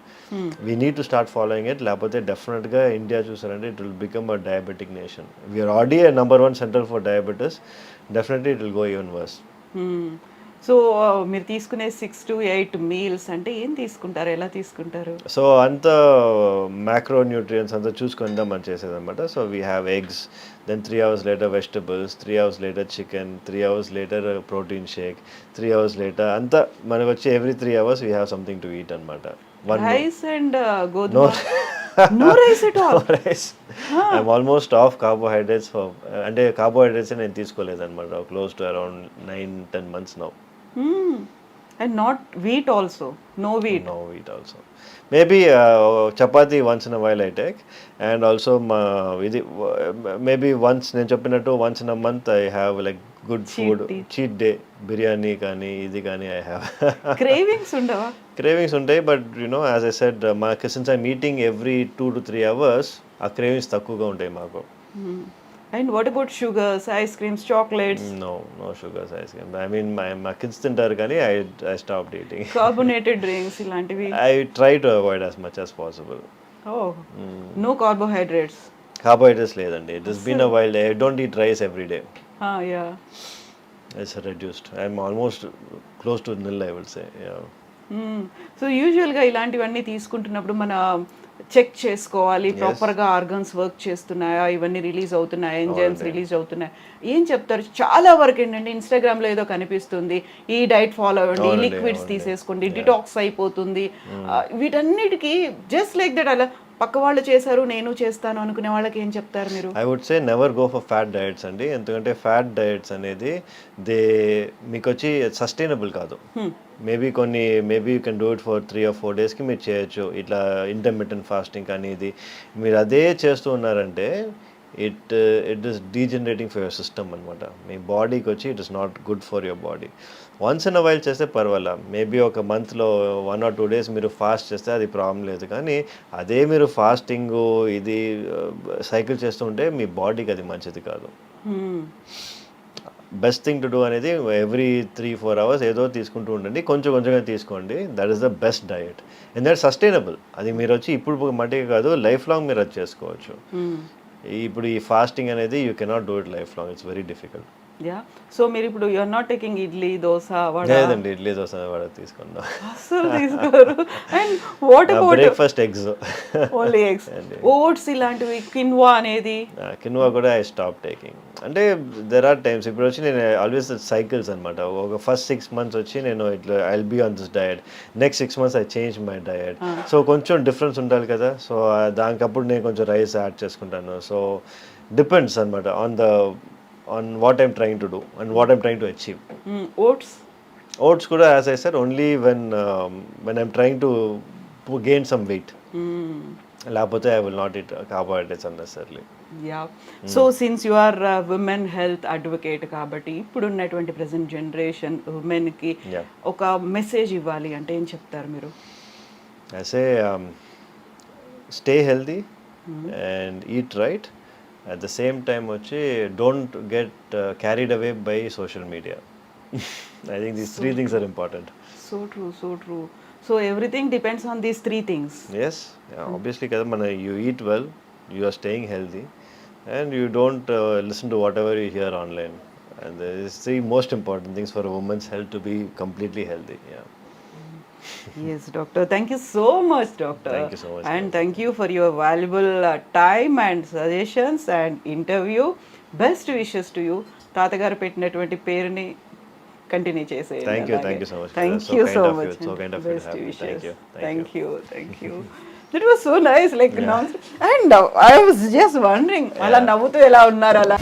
We need to start following it. లేకపోతే డెఫినెట్గా India చూసారంటే it will become a diabetic nation. We are already a number 1 centre for diabetes. Definitely it will go even worse. So మీరు తీసుకునే 6 to 8 meals అంటే ఏం తీసుకుంటారు, ఎలా తీసుకుంటారు? సో అంత మ్యాక్రో న్యూట్రియన్స్ అంతా చూసుకుందాం మనం చేసేదన్నమాట. So we have eggs, then 3 hours later vegetables, 3 hours later chicken, 3 hours later protein shake, 3 hours later అంతా మనకు వచ్చి every 3 hours we have something to eat అనమాట. రైస్ అండ్ గోధుమ? No rice at all? Rice. I'm almost off carbohydrates. అంటే carbohydrates నేను తీసుకోలేదన్నమాట close to around 9-10 months now. And not wheat also? No wheat? No wheat also. Maybe chapati once in a while I take, and also maybe once నేను చెప్పినట్టు once in a month I have like good food, cheat day, biryani కానీ ఇది కానీ I have. Cravings ఉండవా? Cravings ఉంటాయి, but you know as I said since I'm eating every 2 to 3 hours ఆ cravings తక్కువగా ఉంటాయి మాకు. And what about sugars, ice creams, chocolates? No sugars, ice cream. I mean my kids తింటారు కానీ I stopped eating. Carbonated drinks ఇలాంటివి? I try to avoid as much as possible. No carbohydrates? Carbohydrates లేదండి. It has been a while. I don't eat rice every day. Yeah. It's reduced. I'm almost close to nil, I would say. Yeah. So యూజువల్గా ఇలాంటివన్నీ తీసుకుంటున్నప్పుడు మన check చేసుకోవాలి ప్రాపర్గా organs work చేస్తున్నాయా, ఇవన్నీ release అవుతున్నాయా, enzymes release అవుతున్నాయా, ఏం చెప్తారు? చాలా వరకు ఏంటంటే ఇన్స్టాగ్రామ్లో ఏదో కనిపిస్తుంది, ఈ డైట్ ఫాలో అవ్వండి, ఈ లిక్విడ్స్ తీసేసుకోండి, డిటాక్స్ అయిపోతుంది, వీటన్నిటికీ జస్ట్ లైక్ దట్ అలా పక్క వాళ్ళు చేశారు నేను చేస్తాను అనుకునే వాళ్ళకి ఏం చెప్తారు మీరు? I would say never go for fat diets అండి. ఎందుకంటే ఫ్యాట్ డయట్స్ అనేది మీకు వచ్చి సస్టైనబుల్ కాదు. Maybe you can do it for 3 or 4 daysకి మీరు చేయొచ్చు. ఇట్లా ఇంటర్మిటెంట్ ఫాస్టింగ్ కానీ ఇది మీరు అదే చేస్తూ ఉన్నారంటే it is degenerating for your system అనమాట. మీ బాడీకి వచ్చి it is not good for your body. Once in a while చేస్తే పర్వాలా, మేబీ ఒక మంత్లో 1 or 2 days మీరు ఫాస్ట్ చేస్తే అది ప్రాబ్లం లేదు. కానీ అదే మీరు ఫాస్టింగ్ ఇది సైకిల్ చేస్తూ ఉంటే మీ బాడీకి అది మంచిది కాదు. బెస్ట్ థింగ్ టు డూ అనేది ఎవ్రీ 3-4 hours ఏదో తీసుకుంటూ ఉండండి, కొంచెం కొంచెంగా తీసుకోండి. That is the best diet ఎందుకంటే సస్టైనబుల్. అది మీరు వచ్చి ఇప్పుడు మట్టిగా కాదు, లైఫ్ లాంగ్ మీరు అది చేసుకోవచ్చు. ఇప్పుడు ఈ ఫాస్టింగ్ అనేది you cannot do it lifelong. It's very difficult. Yeah. So మీరు ఇప్పుడు you are not taking idli, dosa, vada? లేదండి, ఇడ్లీ దోస వడ తీసుకున్నాం. అసలు తీసుకోరు. And what about breakfast eggs? Only eggs. Oats ఇలాంటివి, కిన్వా అనేది? కిన్వా కూడా ఐ స్టాప్ టేకింగ్. అంటే దెర్ ఆర్ టైమ్స్ ఇప్పుడు వచ్చి నేను ఆల్వేస్ సైకిల్స్ అనమాట. ఒక ఫస్ట్ 6 months వచ్చి నేను ఇట్లా I will be on this diet, next 6 months I change my diet. So కొంచెం డిఫరెన్స్ ఉండాలి కదా. సో దానికప్పుడు నేను కొంచెం రైస్ యాడ్ చేసుకుంటాను. సో డిపెండ్స్ అనమాట on what I'm trying to do and what I'm trying to achieve. Oats kuda, as I said, only when I'm trying to gain some weight. Lapothe I will not eat carbohydrates unnecessarily. Yeah. So since you are a women health advocate kabatti ippudu unnatuvanti present generation women ki oka message ivvali ante em cheptaru meeru? I say stay healthy and eat right. At the same time వచ్చి don't get carried away by social media. I think these 3 things are important. So true. So everything depends on these 3 things. Yes, yeah, obviously kada mana you eat well, you are staying healthy, and you don't listen to whatever you hear online. And these 3 most important things for a woman's health to be completely healthy. Yeah. Yes, doctor. Thank you so much, doctor. Thank you so much. And thank you for your valuable time and suggestions and interview. Best wishes to you. తాతగారు పెట్టినటువంటి పేరుని continue చేసేయండి. Thank you so much. Thank you so much. So kind of you. Best wishes. Thank you. Thank you. That was so nice, like and I was just wondering, అలా నవ్వుతూ ఎలా ఉన్నారు అలా.